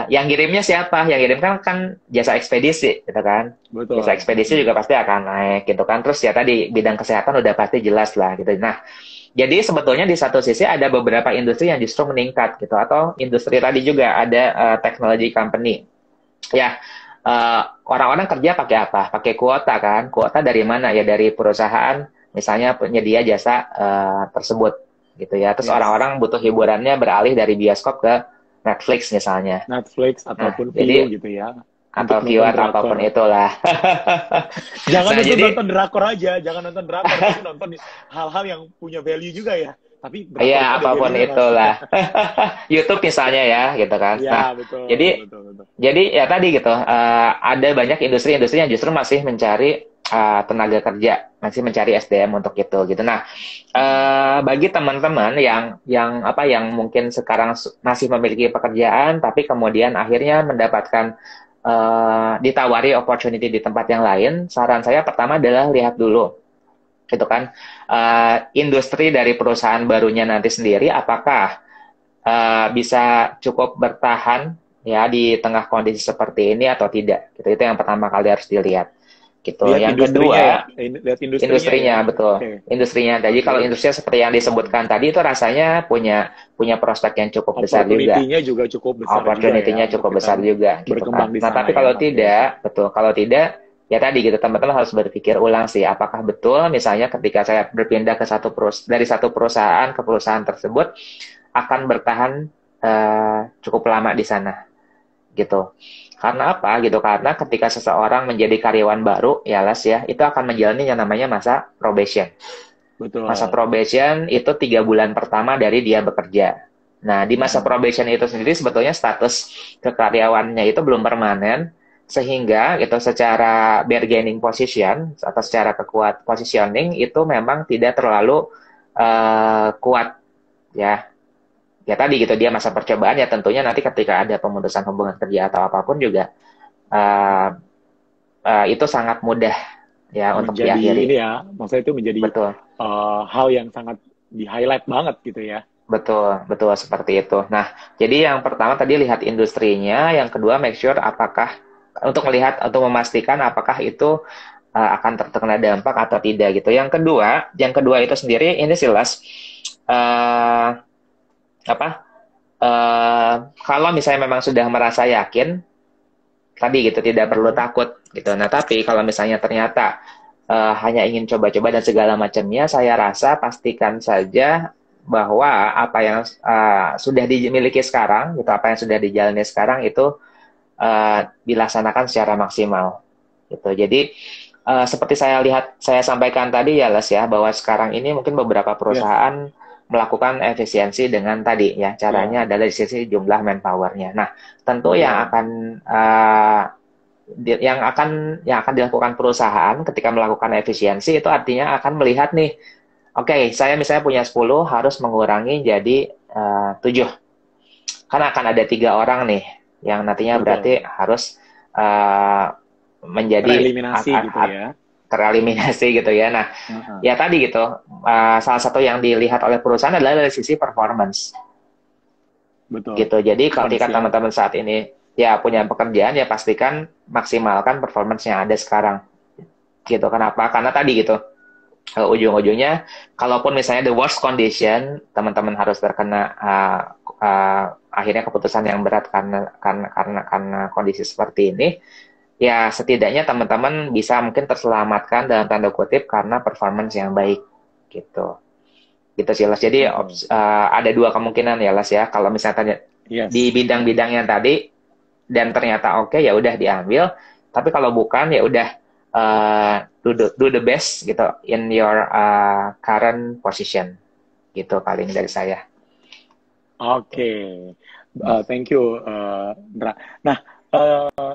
yang ngirimnya siapa? Yang ngirim kan jasa ekspedisi gitu kan. Betul. Jasa ekspedisi juga pasti akan naik gitu kan. Terus ya tadi bidang kesehatan udah pasti jelas lah gitu. Nah, jadi sebetulnya di satu sisi ada beberapa industri yang justru meningkat gitu, atau industri tadi juga ada teknologi company. Ya, orang-orang kerja pakai apa? Pakai kuota kan? Kuota dari mana? Ya dari perusahaan, misalnya penyedia jasa tersebut gitu ya. Terus Yes. orang-orang butuh hiburannya beralih dari bioskop ke Netflix misalnya. Netflix Nah, ataupun jadi Vio gitu ya. atau Untuk view nonton atau apapun drakor. itulah. Jangan Nah, jadi nonton drakor aja, jangan nonton drakor, tapi nonton hal-hal yang punya value juga ya. Tapi drakor itu ya ada apapun value-nya nggak sih? itulah. YouTube misalnya ya gitu kan. Nah, Ya, betul, jadi betul. ya tadi gitu, ada banyak industri-industri yang justru masih mencari tenaga kerja, masih mencari SDM untuk itu gitu. Nah, bagi teman-teman yang mungkin sekarang masih memiliki pekerjaan, tapi kemudian akhirnya mendapatkan ditawari opportunity di tempat yang lain, saran saya pertama adalah lihat dulu gitu kan, industri dari perusahaan barunya nanti sendiri apakah bisa cukup bertahan ya di tengah kondisi seperti ini atau tidak gitu. Itu yang pertama kali harus dilihat gitu. Lihat Yang industrinya ya, kedua, lihat industrinya industrinya, ya. betul, Oke. industrinya. Jadi Oke. kalau industrinya seperti yang disebutkan tadi itu rasanya punya prospek yang cukup besar juga, Opportunity-nya juga cukup besar juga ya opportunity-nya untuk cukup kita besar juga gitu berkembang kan. di Nah sana tapi ya. kalau Oke, tidak, oke. betul, kalau tidak ya tadi gitu, teman-teman harus berpikir ulang sih, apakah betul misalnya ketika saya berpindah ke dari satu perusahaan ke perusahaan tersebut akan bertahan cukup lama di sana gitu. Karena apa gitu? Karena ketika seseorang menjadi karyawan baru ya Les ya, itu akan menjalani yang namanya masa probation. Betul. Masa probation itu 3 bulan pertama dari dia bekerja. Nah, di masa probation itu sendiri sebetulnya status kekaryawannya itu belum permanen, sehingga itu secara bargaining position atau secara kekuat positioning itu memang tidak terlalu kuat ya. Ya tadi gitu dia masa percobaan ya tentunya nanti ketika ada pemutusan hubungan kerja atau apapun juga uh, itu sangat mudah ya untuk Menjadi diakhiri. ini ya, maksudnya itu menjadi Betul. hal yang sangat di-highlight banget gitu ya. Betul, betul seperti itu. Nah, jadi yang pertama tadi lihat industrinya, yang kedua make sure apakah untuk melihat untuk memastikan apakah itu akan terkena dampak atau tidak gitu. Yang kedua itu sendiri ini jelas apa? Kalau misalnya memang sudah merasa yakin tadi gitu tidak perlu takut gitu. Nah, tapi kalau misalnya ternyata hanya ingin coba-coba dan segala macamnya, saya rasa pastikan saja bahwa apa yang sudah dimiliki sekarang, gitu, apa yang sudah dijalani sekarang itu dilaksanakan secara maksimal, gitu. Jadi seperti saya sampaikan tadi ya, Les ya, bahwa sekarang ini mungkin beberapa perusahaan melakukan efisiensi dengan tadi ya, caranya adalah di sisi jumlah manpower-nya. Nah, tentu yang akan dilakukan perusahaan ketika melakukan efisiensi itu artinya akan melihat nih. Oke, saya misalnya punya 10, harus mengurangi jadi 7. Karena akan ada 3 orang nih, yang nantinya berarti harus menjadi tereliminasi gitu ya. Tereliminasi gitu ya. Nah, ya tadi gitu, salah satu yang dilihat oleh perusahaan adalah dari sisi performance. Betul. Gitu, jadi ketika teman-teman saat ini ya punya pekerjaan, ya pastikan maksimalkan performance yang ada sekarang. Gitu, kenapa? Karena tadi gitu, ujung-ujungnya, kalaupun misalnya the worst condition, teman-teman harus terkena akhirnya keputusan yang berat karena kondisi seperti ini, ya setidaknya teman-teman bisa mungkin terselamatkan dalam tanda kutip karena performance yang baik, gitu. Gitu sih, Les. Jadi ada 2 kemungkinan ya, Les ya. Kalau misalnya di bidang-bidang yang tadi dan ternyata oke, ya udah diambil. Tapi kalau bukan, ya udah do the best gitu in your current position, gitu paling dari saya. Thank you, Ndra. Nah,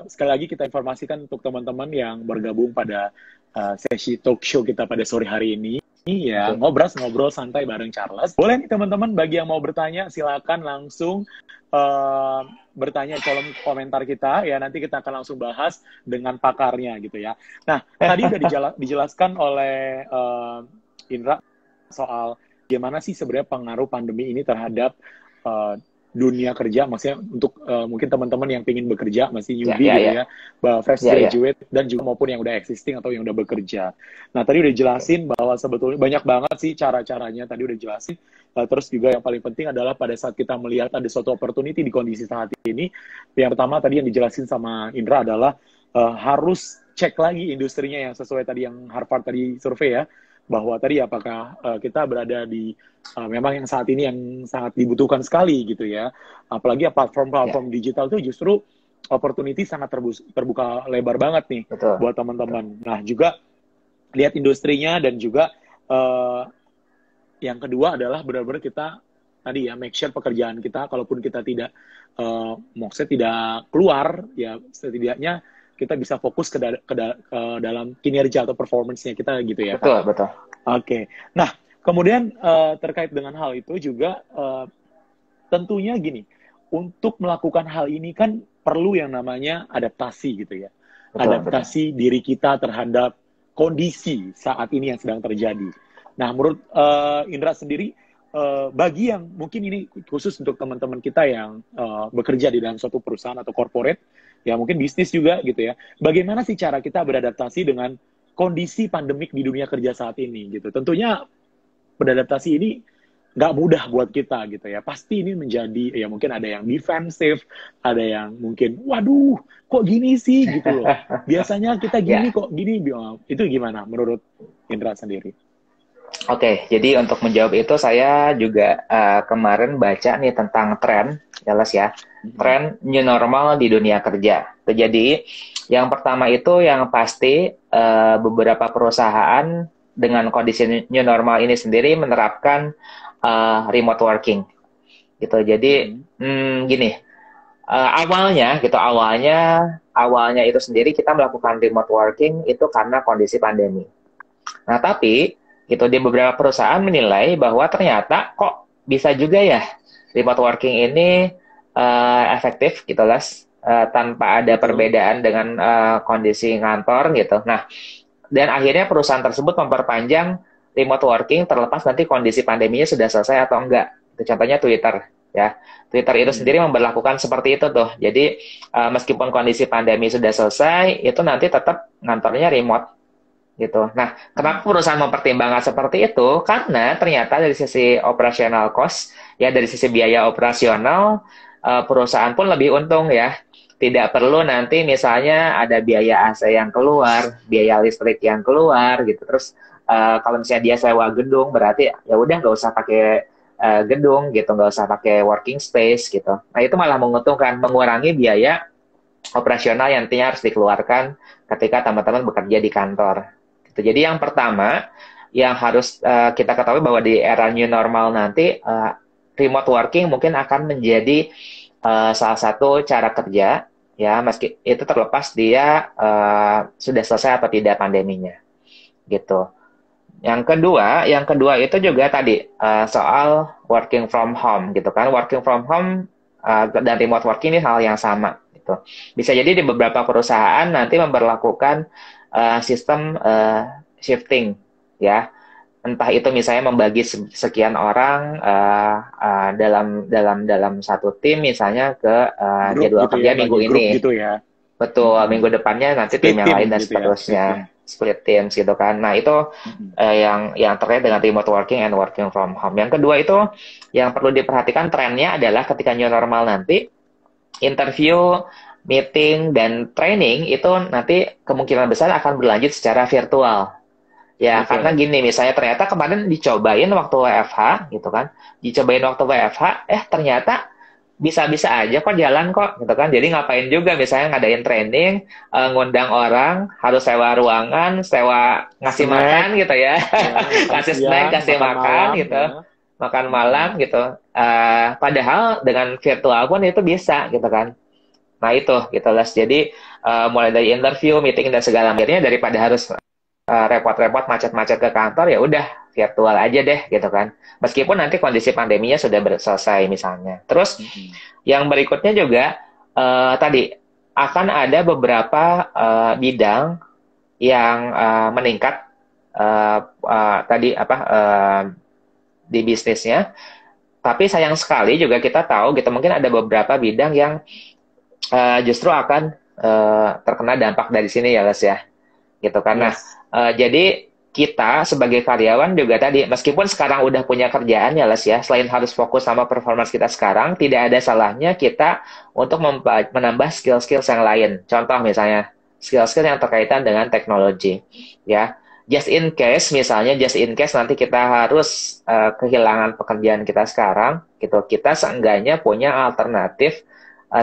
sekali lagi kita informasikan untuk teman-teman yang bergabung pada sesi talk show kita pada sore hari ini ya, ngobrol santai bareng Charles. Boleh nih teman-teman, bagi yang mau bertanya silakan langsung bertanya di kolom komentar kita ya, nanti kita akan langsung bahas dengan pakarnya gitu ya. Nah, tadi udah dijelaskan oleh Indra soal gimana sih sebenarnya pengaruh pandemi ini terhadap dunia kerja, maksudnya untuk mungkin teman-teman yang ingin bekerja masih newbie gitu ya, fresh graduate dan juga maupun yang udah existing atau yang udah bekerja. Nah, tadi udah jelasin bahwa sebetulnya banyak banget sih cara-caranya, tadi udah jelasin. Terus juga yang paling penting adalah pada saat kita melihat ada suatu opportunity di kondisi saat ini, yang pertama tadi yang dijelasin sama Indra adalah harus cek lagi industrinya yang sesuai tadi yang Harvard tadi survei ya, bahwa tadi apakah kita berada di memang yang saat ini yang sangat dibutuhkan sekali gitu ya. Apalagi platform-platform digital itu justru opportunity sangat terbuka lebar banget nih buat teman-teman. Nah, juga lihat industrinya dan juga yang kedua adalah benar-benar kita tadi ya make sure pekerjaan kita, kalaupun kita tidak maksudnya tidak keluar ya, setidaknya kita bisa fokus ke dalam kinerja atau performance-nya kita gitu ya. Betul. Oke. Nah, kemudian terkait dengan hal itu juga tentunya gini, untuk melakukan hal ini kan perlu yang namanya adaptasi gitu ya. Adaptasi diri kita terhadap kondisi saat ini yang sedang terjadi. Nah, menurut Indra sendiri, bagi yang mungkin ini khusus untuk teman-teman kita yang bekerja di dalam suatu perusahaan atau corporate, ya mungkin bisnis juga gitu ya. Bagaimana sih cara kita beradaptasi dengan kondisi pandemik di dunia kerja saat ini gitu. Tentunya beradaptasi ini nggak mudah buat kita gitu ya. Pasti ini menjadi, ya mungkin ada yang defensif, ada yang mungkin, waduh kok gini sih gitu loh. Biasanya kita gini kok gini. Itu gimana menurut Indra sendiri? Oke, jadi untuk menjawab itu saya juga kemarin baca nih tentang tren, jelas ya, tren new normal di dunia kerja. Jadi yang pertama itu yang pasti beberapa perusahaan dengan kondisi new normal ini sendiri menerapkan remote working. gitu. Jadi gini, awalnya itu sendiri kita melakukan remote working itu karena kondisi pandemi. Nah, tapi itu di beberapa perusahaan menilai bahwa ternyata kok bisa juga ya remote working ini efektif gitu, Les, tanpa ada perbedaan dengan kondisi ngantor gitu. Nah, dan akhirnya perusahaan tersebut memperpanjang remote working terlepas nanti kondisi pandeminya sudah selesai atau enggak. Itu contohnya Twitter, ya. Twitter itu sendiri memberlakukan seperti itu tuh. Jadi meskipun kondisi pandemi sudah selesai, itu nanti tetap ngantornya remote gitu. Nah, kenapa perusahaan mempertimbangkan seperti itu? Karena ternyata dari sisi operational cost, ya dari sisi biaya operasional, perusahaan pun lebih untung ya. Tidak perlu nanti misalnya ada biaya AC yang keluar, biaya listrik yang keluar gitu. Terus kalau misalnya dia sewa gedung, berarti ya udah nggak usah pakai gedung gitu, nggak usah pakai working space gitu. Nah, itu malah menguntungkan, mengurangi biaya operasional yang nantinya harus dikeluarkan ketika teman-teman bekerja di kantor. Gitu. Jadi yang pertama yang harus kita ketahui bahwa di era new normal nanti remote working mungkin akan menjadi salah satu cara kerja ya, meski itu terlepas dia sudah selesai atau tidak pandeminya gitu. Yang kedua itu juga tadi soal working from home gitu kan. Working from home dan remote working ini hal yang sama gitu. Bisa jadi di beberapa perusahaan nanti memberlakukan sistem shifting ya, entah itu misalnya membagi sekian orang dalam satu tim misalnya ke jadwal gitu kerja ya, minggu bagi grup ini, gitu ya. betul, minggu depannya nanti Split tim yang team lain dan gitu ya, seterusnya, split teams gitu kan. Nah itu yang terkait dengan remote working and working from home. Yang kedua itu yang perlu diperhatikan trennya adalah ketika new normal nanti interview, meeting, dan training itu nanti kemungkinan besar akan berlanjut secara virtual. Ya, Betul. karena gini, misalnya ternyata kemarin dicobain waktu WFH, gitu kan. Dicobain waktu WFH, ternyata bisa-bisa aja kok jalan kok, gitu kan. Jadi ngapain juga misalnya ngadain training, ngundang orang, harus sewa ruangan, ngasih Snack. makan gitu ya. Kasih snack, kasih makan malam, gitu. ya. Makan malam gitu. Padahal dengan virtual pun itu bisa, gitu kan. Nah itu gitu Les. Jadi mulai dari interview, meeting dan segala macamnya daripada harus repot-repot macet-macet ke kantor, ya udah virtual aja deh gitu kan. Meskipun nanti kondisi pandeminya sudah selesai misalnya. Terus yang berikutnya juga tadi akan ada beberapa bidang yang meningkat di bisnisnya. Tapi sayang sekali juga kita tahu gitu, mungkin ada beberapa bidang yang justru akan terkena dampak dari sini ya Les ya, gitu karena jadi kita sebagai karyawan juga tadi, meskipun sekarang udah punya kerjaan ya Les ya, selain harus fokus sama performance kita sekarang, tidak ada salahnya kita untuk menambah skill-skill yang lain. Contoh misalnya skill-skill yang terkaitan dengan teknologi ya. Just in case nanti kita harus kehilangan pekerjaan kita sekarang gitu, kita seenggaknya punya alternatif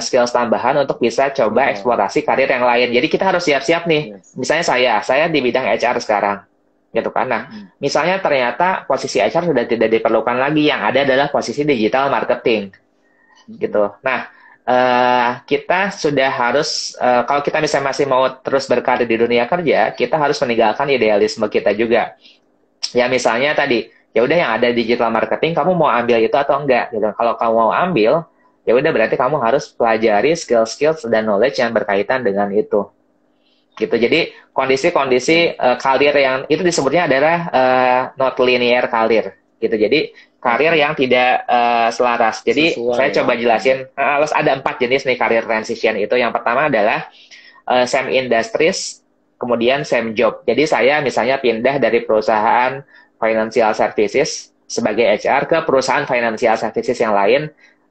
skills tambahan untuk bisa coba eksplorasi karir yang lain. Jadi kita harus siap-siap nih. Misalnya saya di bidang HR sekarang, gitu kan. Nah, misalnya ternyata posisi HR sudah tidak diperlukan lagi, yang ada adalah posisi digital marketing, gitu. Nah, kita sudah harus, kalau kita misalnya masih mau terus berkarir di dunia kerja, kita harus meninggalkan idealisme kita juga. Ya misalnya tadi, ya udah yang ada digital marketing, kamu mau ambil itu atau enggak? Gitu. Kalau kamu mau ambil, ya udah berarti kamu harus pelajari skill-skill dan knowledge yang berkaitan dengan itu. Gitu. Jadi kondisi-kondisi karir yang itu disebutnya adalah not linear karir. Gitu. Jadi karir yang tidak selaras. Jadi saya coba jelasin, ada 4 jenis nih karir transition itu. Yang pertama adalah same industries, kemudian same job. Jadi saya misalnya pindah dari perusahaan financial services sebagai HR ke perusahaan financial services yang lain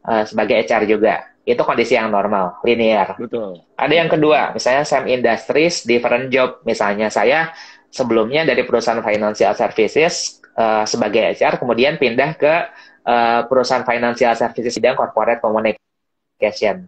sebagai HR juga. Itu kondisi yang normal, linear. Betul. Ada yang kedua, misalnya same industries, different job. Misalnya saya sebelumnya dari perusahaan financial services sebagai HR, kemudian pindah ke perusahaan financial services bidang corporate communication.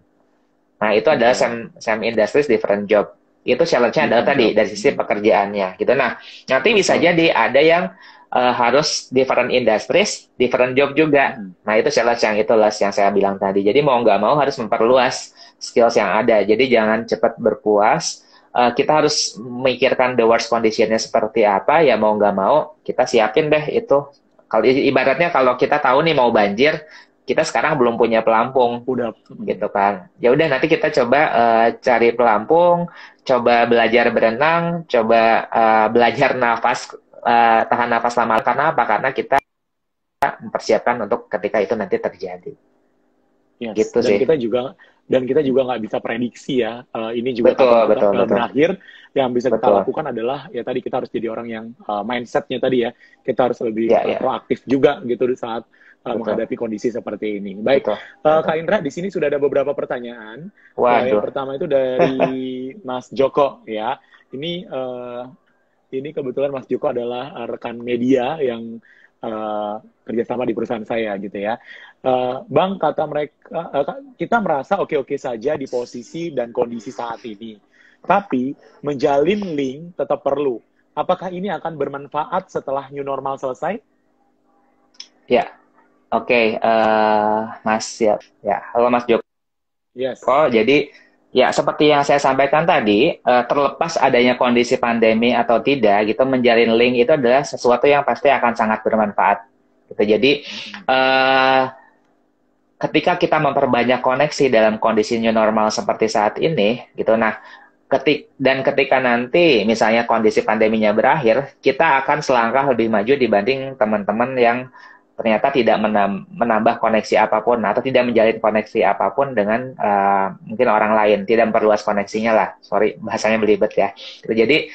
Nah, itu adalah same industries, different job. Itu challenge-nya adalah tadi, dari sisi pekerjaannya. Gitu. Nah, nanti bisa jadi ada yang harus different industries, different job juga. Nah, itu itulah yang saya bilang tadi. Jadi mau nggak mau harus memperluas skills yang ada. Jadi jangan cepat berpuas. Kita harus memikirkan the worst condition-nya seperti apa, ya mau nggak mau kita siapin deh itu. Kalau ibaratnya kalau kita tahu nih mau banjir, kita sekarang belum punya pelampung, Udah. gitu kan. Ya udah nanti kita coba cari pelampung, coba belajar berenang, coba belajar nafas, tahan nafas lama. Karena apa? Karena kita mempersiapkan untuk ketika itu nanti terjadi. Yes. Gitu Dan sih. kita juga nggak bisa prediksi ya. Ini juga Betul. berakhir. Yang bisa kita Betul. lakukan adalah ya tadi kita harus jadi orang yang mindsetnya tadi ya. Kita harus lebih Ya. proaktif juga gitu di saat Betul. menghadapi kondisi seperti ini. Baik, Betul. Kak Indra, di sini sudah ada beberapa pertanyaan. Waduh. Yang pertama itu dari Mas Joko ya. Ini kebetulan Mas Joko adalah rekan media yang kerjasama di perusahaan saya gitu ya. Bang, kata mereka, kita merasa oke-oke saja di posisi dan kondisi saat ini. Tapi menjalin link tetap perlu. Apakah ini akan bermanfaat setelah new normal selesai? Ya, oke, Mas ya, halo Mas Joko. Yes. Jadi ya seperti yang saya sampaikan tadi, terlepas adanya kondisi pandemi atau tidak, gitu menjalin link itu adalah sesuatu yang pasti akan sangat bermanfaat. Gitu. Jadi ketika kita memperbanyak koneksi dalam kondisi new normal seperti saat ini, gitu. Nah, ketika nanti misalnya kondisi pandeminya berakhir, kita akan selangkah lebih maju dibanding teman-teman yang ternyata tidak menambah koneksi apapun atau tidak menjalin koneksi apapun dengan mungkin orang lain, tidak memperluas koneksinya lah. Sorry, bahasanya belibet ya. Jadi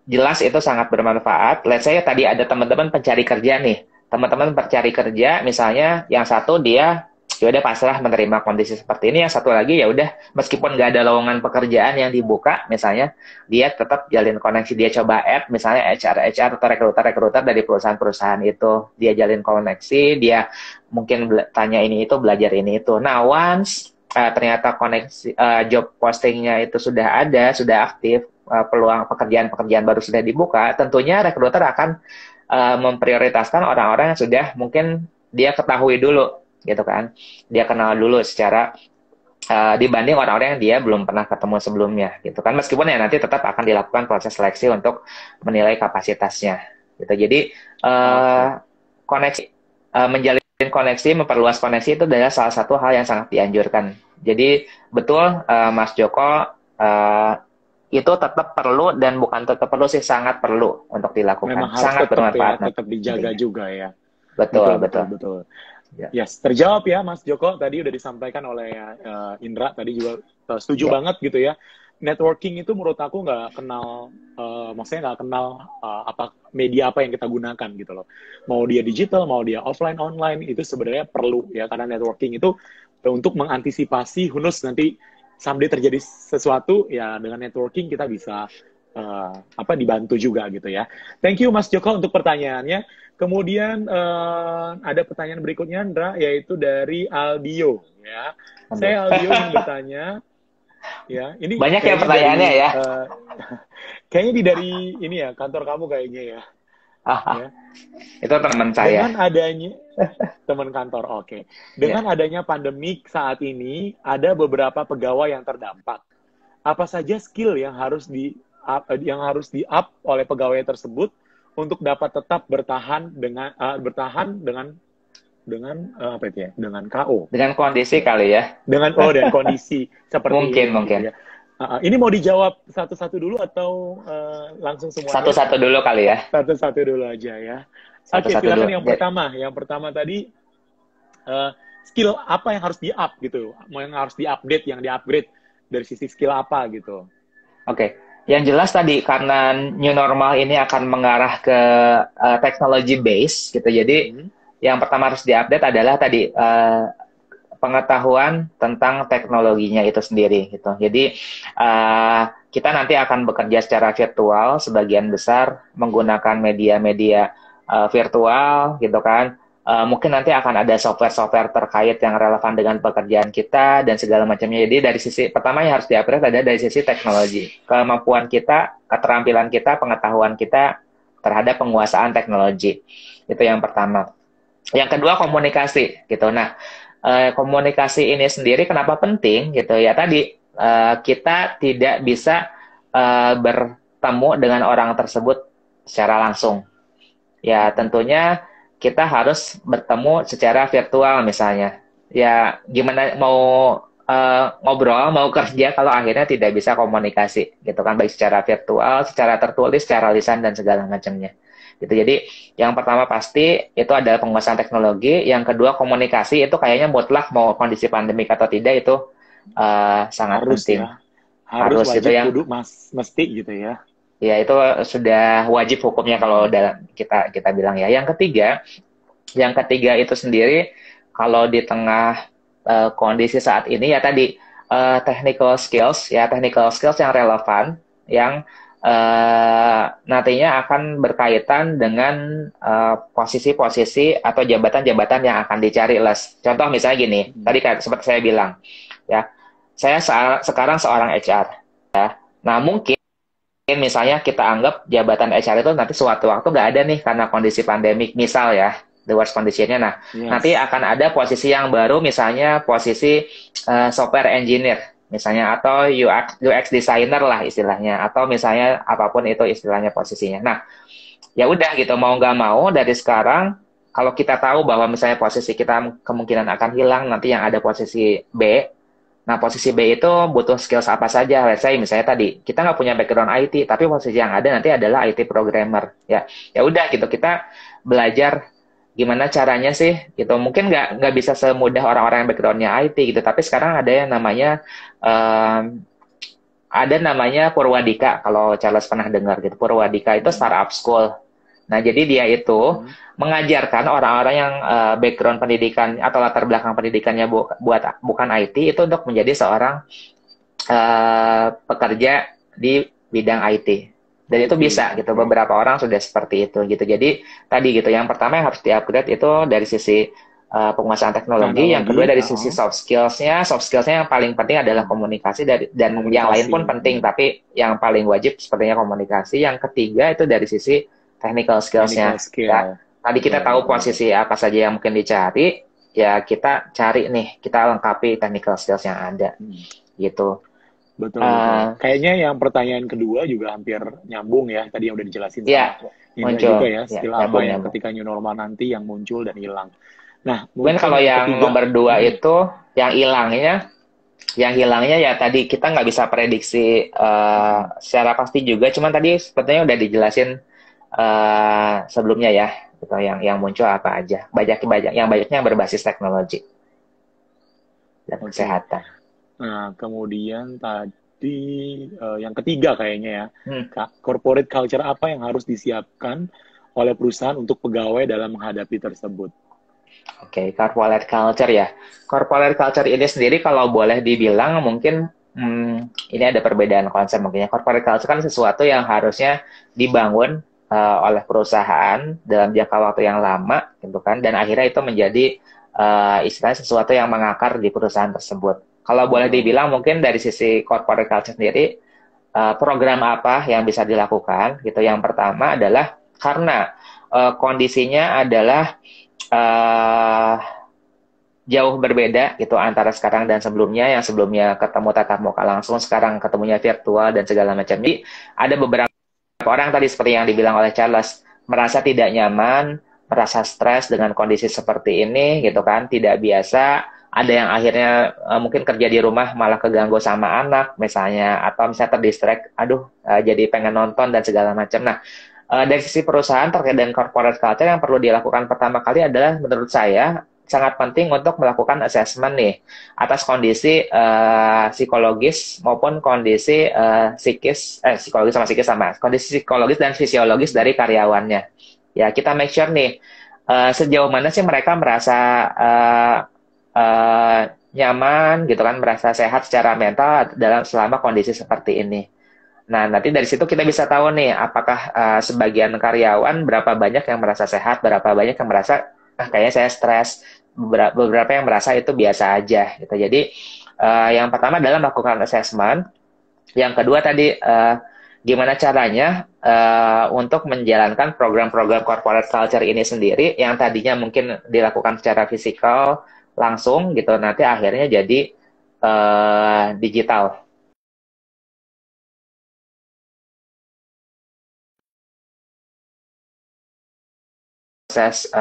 jelas itu sangat bermanfaat. Let's say tadi ada teman-teman pencari kerja nih. Teman-teman pencari kerja, misalnya yang satu dia ya udah pasrah menerima kondisi seperti ini, yang satu lagi ya udah meskipun nggak ada lowongan pekerjaan yang dibuka, misalnya dia tetap jalin koneksi, dia coba add misalnya HR atau rekruter dari perusahaan-perusahaan itu, dia jalin koneksi, dia mungkin tanya ini itu, belajar ini itu. Nah, once ternyata koneksi job postingnya itu sudah ada, sudah aktif, peluang pekerjaan baru sudah dibuka, tentunya rekruter akan memprioritaskan orang-orang yang sudah mungkin dia ketahui dulu, gitu kan, dia kenal dulu secara dibanding orang-orang yang dia belum pernah ketemu sebelumnya, gitu kan, meskipun ya nanti tetap akan dilakukan proses seleksi untuk menilai kapasitasnya, gitu. Jadi koneksi, menjalin koneksi, memperluas koneksi itu adalah salah satu hal yang sangat dianjurkan. Jadi betul Mas Joko, itu tetap perlu dan bukan tetap perlu sih, sangat perlu untuk dilakukan. Memang harus sangat bermanfaat. tetap dijaga juga ya. Betul. Ya. Yes, terjawab ya Mas Joko, tadi udah disampaikan oleh Indra, tadi juga setuju banget gitu ya. Networking itu menurut aku nggak kenal, maksudnya nggak kenal media apa yang kita gunakan gitu loh. Mau dia digital, mau dia offline, online, itu sebenarnya perlu ya, karena networking itu untuk mengantisipasi hunus nanti someday terjadi sesuatu ya, dengan networking kita bisa dibantu juga gitu ya. Thank you Mas Joko untuk pertanyaannya. Kemudian ada pertanyaan berikutnya, Indra, yaitu dari Aldio ya. Saya Aldio yang bertanya ya, ini banyak ya pertanyaannya ya. Kayaknya dari ini ya, kantor kamu kayaknya ya. Ya. Itu teman saya. Dengan adanya teman kantor, oke. Dengan adanya pandemik saat ini, ada beberapa pegawai yang terdampak. Apa saja skill yang harus di-up oleh pegawai tersebut untuk dapat tetap bertahan dengan dengan KO, dengan kondisi kali ya, dan kondisi seperti mungkin ya. Ini mau dijawab satu-satu dulu atau langsung semua? Satu-satu dulu kali ya. Satu-satu dulu aja ya. Oke, silakan yang pertama tadi, skill apa yang harus di-up gitu, yang harus di-update, yang di-upgrade dari sisi skill apa gitu. Oke. Yang jelas tadi, karena new normal ini akan mengarah ke technology base gitu, jadi yang pertama harus diupdate adalah tadi pengetahuan tentang teknologinya itu sendiri gitu. Jadi kita nanti akan bekerja secara virtual, sebagian besar menggunakan media-media virtual gitu kan. Mungkin nanti akan ada software-software terkait yang relevan dengan pekerjaan kita dan segala macamnya. Jadi dari sisi pertama yang harus di-upgrade adalah dari sisi teknologi, kemampuan kita, keterampilan kita, pengetahuan kita terhadap penguasaan teknologi. Itu yang pertama. Yang kedua komunikasi gitu. Nah, komunikasi ini sendiri kenapa penting gitu ya, tadi kita tidak bisa bertemu dengan orang tersebut secara langsung. Ya, tentunya kita harus bertemu secara virtual misalnya. Ya, gimana mau ngobrol, mau kerja kalau akhirnya tidak bisa komunikasi gitu kan, baik secara virtual, secara tertulis, secara lisan dan segala macamnya. Gitu. Jadi yang pertama pasti itu adalah penguasaan teknologi, yang kedua komunikasi itu kayaknya mutlak mau kondisi pandemik atau tidak itu sangat Harus penting. ya. Harus Itu wajib yang kudu mesti gitu ya. ya itu sudah wajib hukumnya kalau dalam kita bilang ya. Yang ketiga itu sendiri kalau di tengah kondisi saat ini ya tadi technical skills yang relevan yang nantinya akan berkaitan dengan posisi-posisi atau jabatan-jabatan yang akan dicari les. Contoh misalnya gini, tadi seperti saya bilang ya, saya sekarang seorang HR ya. Nah mungkin misalnya kita anggap jabatan HR itu nanti suatu waktu nggak ada nih karena kondisi pandemik misal ya, the worst condition-nya. Nah, nanti akan ada posisi yang baru, misalnya posisi software engineer, misalnya, atau UX designer lah istilahnya, atau misalnya apapun itu istilahnya posisinya. Nah, ya udah gitu, mau nggak mau dari sekarang, kalau kita tahu bahwa misalnya posisi kita kemungkinan akan hilang, nanti yang ada posisi B. Nah, posisi B itu butuh skills apa saja? Let's say misalnya tadi, kita nggak punya background IT, tapi posisi yang ada nanti adalah IT programmer. Ya udah gitu, kita belajar gimana caranya sih gitu. Mungkin nggak bisa semudah orang-orang yang backgroundnya IT gitu, tapi sekarang ada yang namanya Purwadika, kalau Charles pernah dengar gitu. Purwadika itu startup school. Nah, jadi dia itu mengajarkan orang-orang yang background pendidikan atau latar belakang pendidikannya bukan IT itu untuk menjadi seorang pekerja di bidang IT. Dan itu bisa gitu, beberapa orang sudah seperti itu gitu. Jadi tadi gitu, yang pertama yang harus di-upgrade itu dari sisi penguasaan teknologi, yang kedua dari sisi soft skills-nya yang paling penting adalah komunikasi, dan yang lain pun penting, tapi yang paling wajib sepertinya komunikasi. Yang ketiga itu dari sisi technical skills-nya. Ya. Tadi kita tahu posisi apa saja yang mungkin dicari, ya kita cari nih, kita lengkapi technical skills yang ada, gitu. Betul. Kayaknya yang pertanyaan kedua juga hampir nyambung ya, tadi yang udah dijelasin sama muncul juga ya, skill apa yang ketika new normal nanti yang muncul dan hilang. Nah, mungkin kalau yang nomor 2 itu, yang hilangnya ya tadi kita nggak bisa prediksi secara pasti juga, cuman tadi sepertinya udah dijelasin sebelumnya ya, gitu, yang muncul apa aja, banyaknya berbasis teknologi dan kesehatan. Nah, kemudian tadi yang ketiga kayaknya ya, corporate culture apa yang harus disiapkan oleh perusahaan untuk pegawai dalam menghadapi tersebut? Oke, corporate culture ya. Corporate culture ini sendiri kalau boleh dibilang mungkin ini ada perbedaan konsep mungkin ya. Corporate culture kan sesuatu yang harusnya dibangun oleh perusahaan dalam jangka waktu yang lama, gitu kan, dan akhirnya itu menjadi istilahnya sesuatu yang mengakar di perusahaan tersebut. Kalau boleh dibilang mungkin dari sisi corporate culture sendiri, program apa yang bisa dilakukan, gitu. Yang pertama adalah karena kondisinya adalah jauh berbeda gitu antara sekarang dan sebelumnya. Yang sebelumnya ketemu tatap muka langsung, sekarang ketemunya virtual dan segala macam. Jadi ada beberapa orang tadi seperti yang dibilang oleh Charles, merasa tidak nyaman, merasa stres dengan kondisi seperti ini gitu kan, tidak biasa. Ada yang akhirnya mungkin kerja di rumah malah keganggu sama anak misalnya, atau misalnya terdistract, jadi pengen nonton dan segala macam. Nah, dari sisi perusahaan terkait dengan corporate culture yang perlu dilakukan pertama kali adalah menurut saya sangat penting untuk melakukan assessment nih atas kondisi psikologis maupun kondisi psikologis sama psikis sama, kondisi psikologis dan fisiologis dari karyawannya. Ya, kita make sure nih sejauh mana sih mereka merasa nyaman gitu kan, merasa sehat secara mental selama kondisi seperti ini. Nah, nanti dari situ kita bisa tahu nih apakah sebagian karyawan berapa banyak yang merasa sehat, berapa banyak yang merasa kayaknya saya stres, beberapa yang merasa itu biasa aja gitu. Jadi yang pertama adalah melakukan assessment. Yang kedua tadi gimana caranya untuk menjalankan program-program corporate culture ini sendiri yang tadinya mungkin dilakukan secara fisikal langsung gitu, nanti akhirnya jadi digital. Proses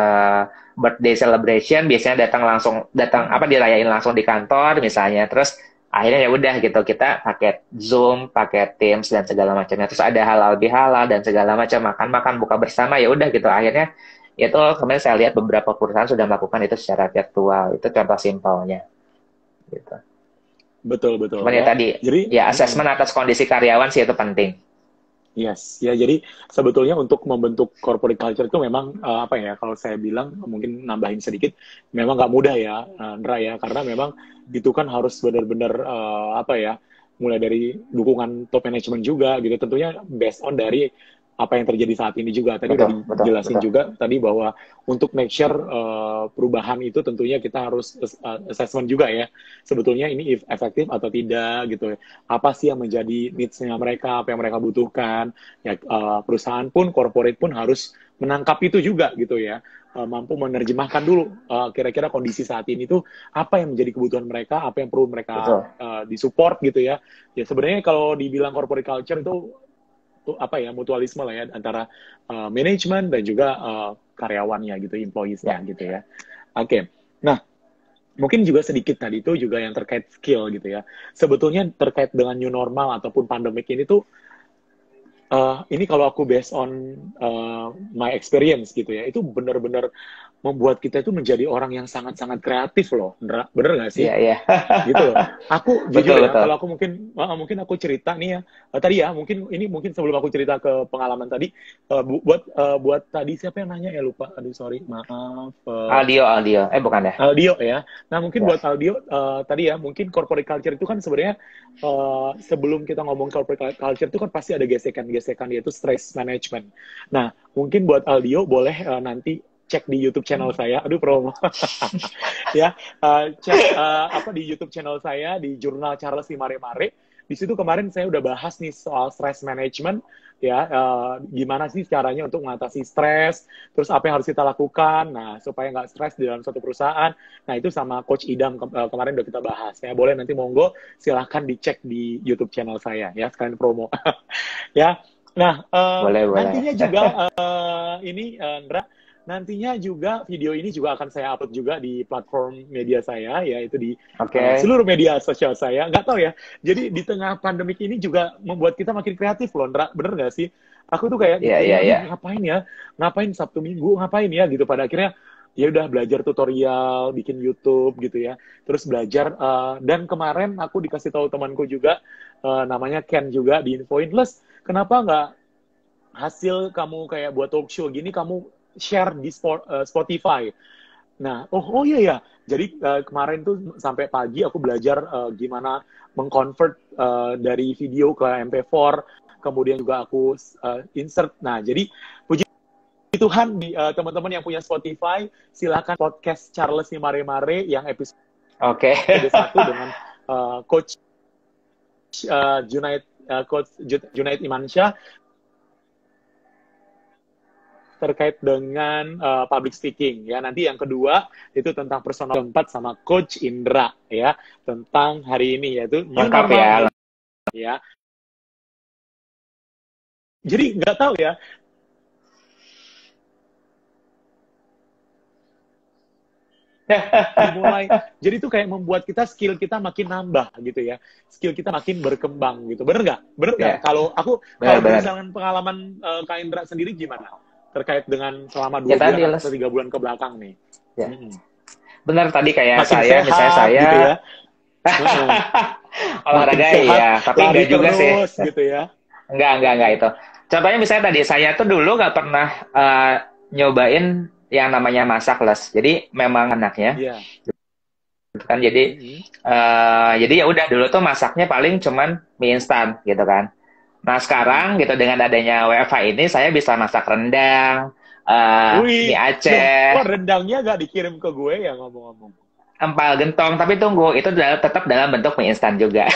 birthday celebration biasanya datang apa dirayain langsung di kantor misalnya, terus akhirnya ya udah gitu kita pakai Zoom, pakai Teams dan segala macamnya, terus ada halal bihalal dan segala macam, makan buka bersama, ya udah gitu akhirnya itu. Kemarin saya lihat beberapa perusahaan sudah melakukan itu secara virtual, itu contoh simpelnya gitu. Betul betul Cuman ya ya. tadi Jadi ya asesmen atas kondisi karyawan sih itu penting. yes, ya jadi sebetulnya untuk membentuk corporate culture itu memang apa ya, kalau saya bilang mungkin nambahin sedikit, memang nggak mudah ya, Ndra ya, karena memang itu kan harus benar-benar apa ya, mulai dari dukungan top management juga gitu, tentunya based on dari apa yang terjadi saat ini juga. Tadi udah dijelasin juga tadi bahwa untuk make sure perubahan itu tentunya kita harus assessment juga ya, sebetulnya ini efektif atau tidak gitu. Apa sih yang menjadi needs-nya mereka, apa yang mereka butuhkan. Ya, perusahaan pun, corporate pun harus menangkap itu juga gitu ya, mampu menerjemahkan dulu kira-kira kondisi saat ini tuh apa yang menjadi kebutuhan mereka, apa yang perlu mereka disupport gitu ya. Ya sebenarnya kalau dibilang corporate culture itu apa ya, mutualisme lah ya antara manajemen dan juga karyawannya gitu, employees-nya gitu ya. Oke. Nah, mungkin juga sedikit tadi itu juga yang terkait skill gitu ya. Sebetulnya terkait dengan new normal ataupun pandemic ini tuh ini kalau aku based on my experience gitu ya, itu benar-benar membuat kita itu menjadi orang yang sangat-sangat kreatif loh, bener nggak sih? Iya, iya. Gitu loh. Aku jujur betul, ya, kalau aku mungkin aku cerita nih ya, tadi ya, mungkin sebelum aku cerita ke pengalaman tadi, buat tadi siapa yang nanya ya, lupa, aduh sorry, maaf. Aldio, bukan ya? Aldio ya. Nah mungkin buat Aldio tadi ya, mungkin corporate culture itu kan sebenarnya sebelum kita ngomong corporate culture itu kan pasti ada gesekan-gesekan, yaitu stress management. Nah mungkin buat Aldio boleh nanti cek di YouTube channel saya, aduh promo, ya, cek apa di YouTube channel saya di Jurnal Charles di Mare-Mare. Di situ kemarin saya udah bahas nih soal stress management, ya, gimana sih caranya untuk mengatasi stres, terus apa yang harus kita lakukan, nah supaya nggak stres di dalam suatu perusahaan. Nah itu sama Coach Idam kemarin udah kita bahas. Ya boleh nanti monggo silahkan dicek di YouTube channel saya, ya sekalian promo, ya. Nah boleh. nantinya juga ini Ndra, nantinya juga video ini juga akan saya upload juga di platform media saya, yaitu di seluruh media sosial saya. Nggak tahu ya, jadi di tengah pandemik ini juga membuat kita makin kreatif loh, Ndra. Bener nggak sih? Aku tuh kayak, ngapain Sabtu Minggu, ngapain ya gitu. Pada akhirnya, ya udah belajar tutorial, bikin YouTube gitu ya. Terus belajar, dan kemarin aku dikasih tahu temanku juga, namanya Ken juga, diinfoin, Les, kenapa nggak hasil kamu kayak buat talk show gini, kamu share di Spotify. Nah, oh iya ya. Jadi kemarin tuh sampai pagi aku belajar gimana mengconvert dari video ke MP4, kemudian juga aku insert. Nah, jadi puji Tuhan teman-teman yang punya Spotify, silakan podcast Charles di Mare-Mare yang episode 1 dengan Coach Junaid Imansyah terkait dengan public speaking ya. Nanti yang kedua itu tentang personal, keempat sama Coach Indra ya, tentang hari ini yaitu new normal ya. Jadi nggak tahu ya. Dimulai. Jadi itu kayak membuat kita skill kita makin nambah gitu ya. Skill kita makin berkembang gitu. Bener nggak? Bener nggak? Kalau berdasarkan pengalaman Kak Indra sendiri gimana? Terkait dengan selama 2 bulan atau 3 bulan ke belakang nih. Ya. Benar tadi kayak makin saya, sehat, misalnya saya gitu ya. olahraga ya, tapi enggak juga terus, sih. Gitu ya. Enggak itu. Contohnya misalnya tadi saya tuh dulu nggak pernah nyobain yang namanya masak, Les. Jadi memang anaknya. Kan jadi ya udah dulu tuh masaknya paling cuman mie instan gitu kan. Nah sekarang gitu dengan adanya WFH ini saya bisa masak rendang, mie Aceh. Kok rendangnya gak dikirim ke gue ya ngomong-ngomong? Empal gentong, tapi tunggu itu tetap dalam bentuk mie instan juga.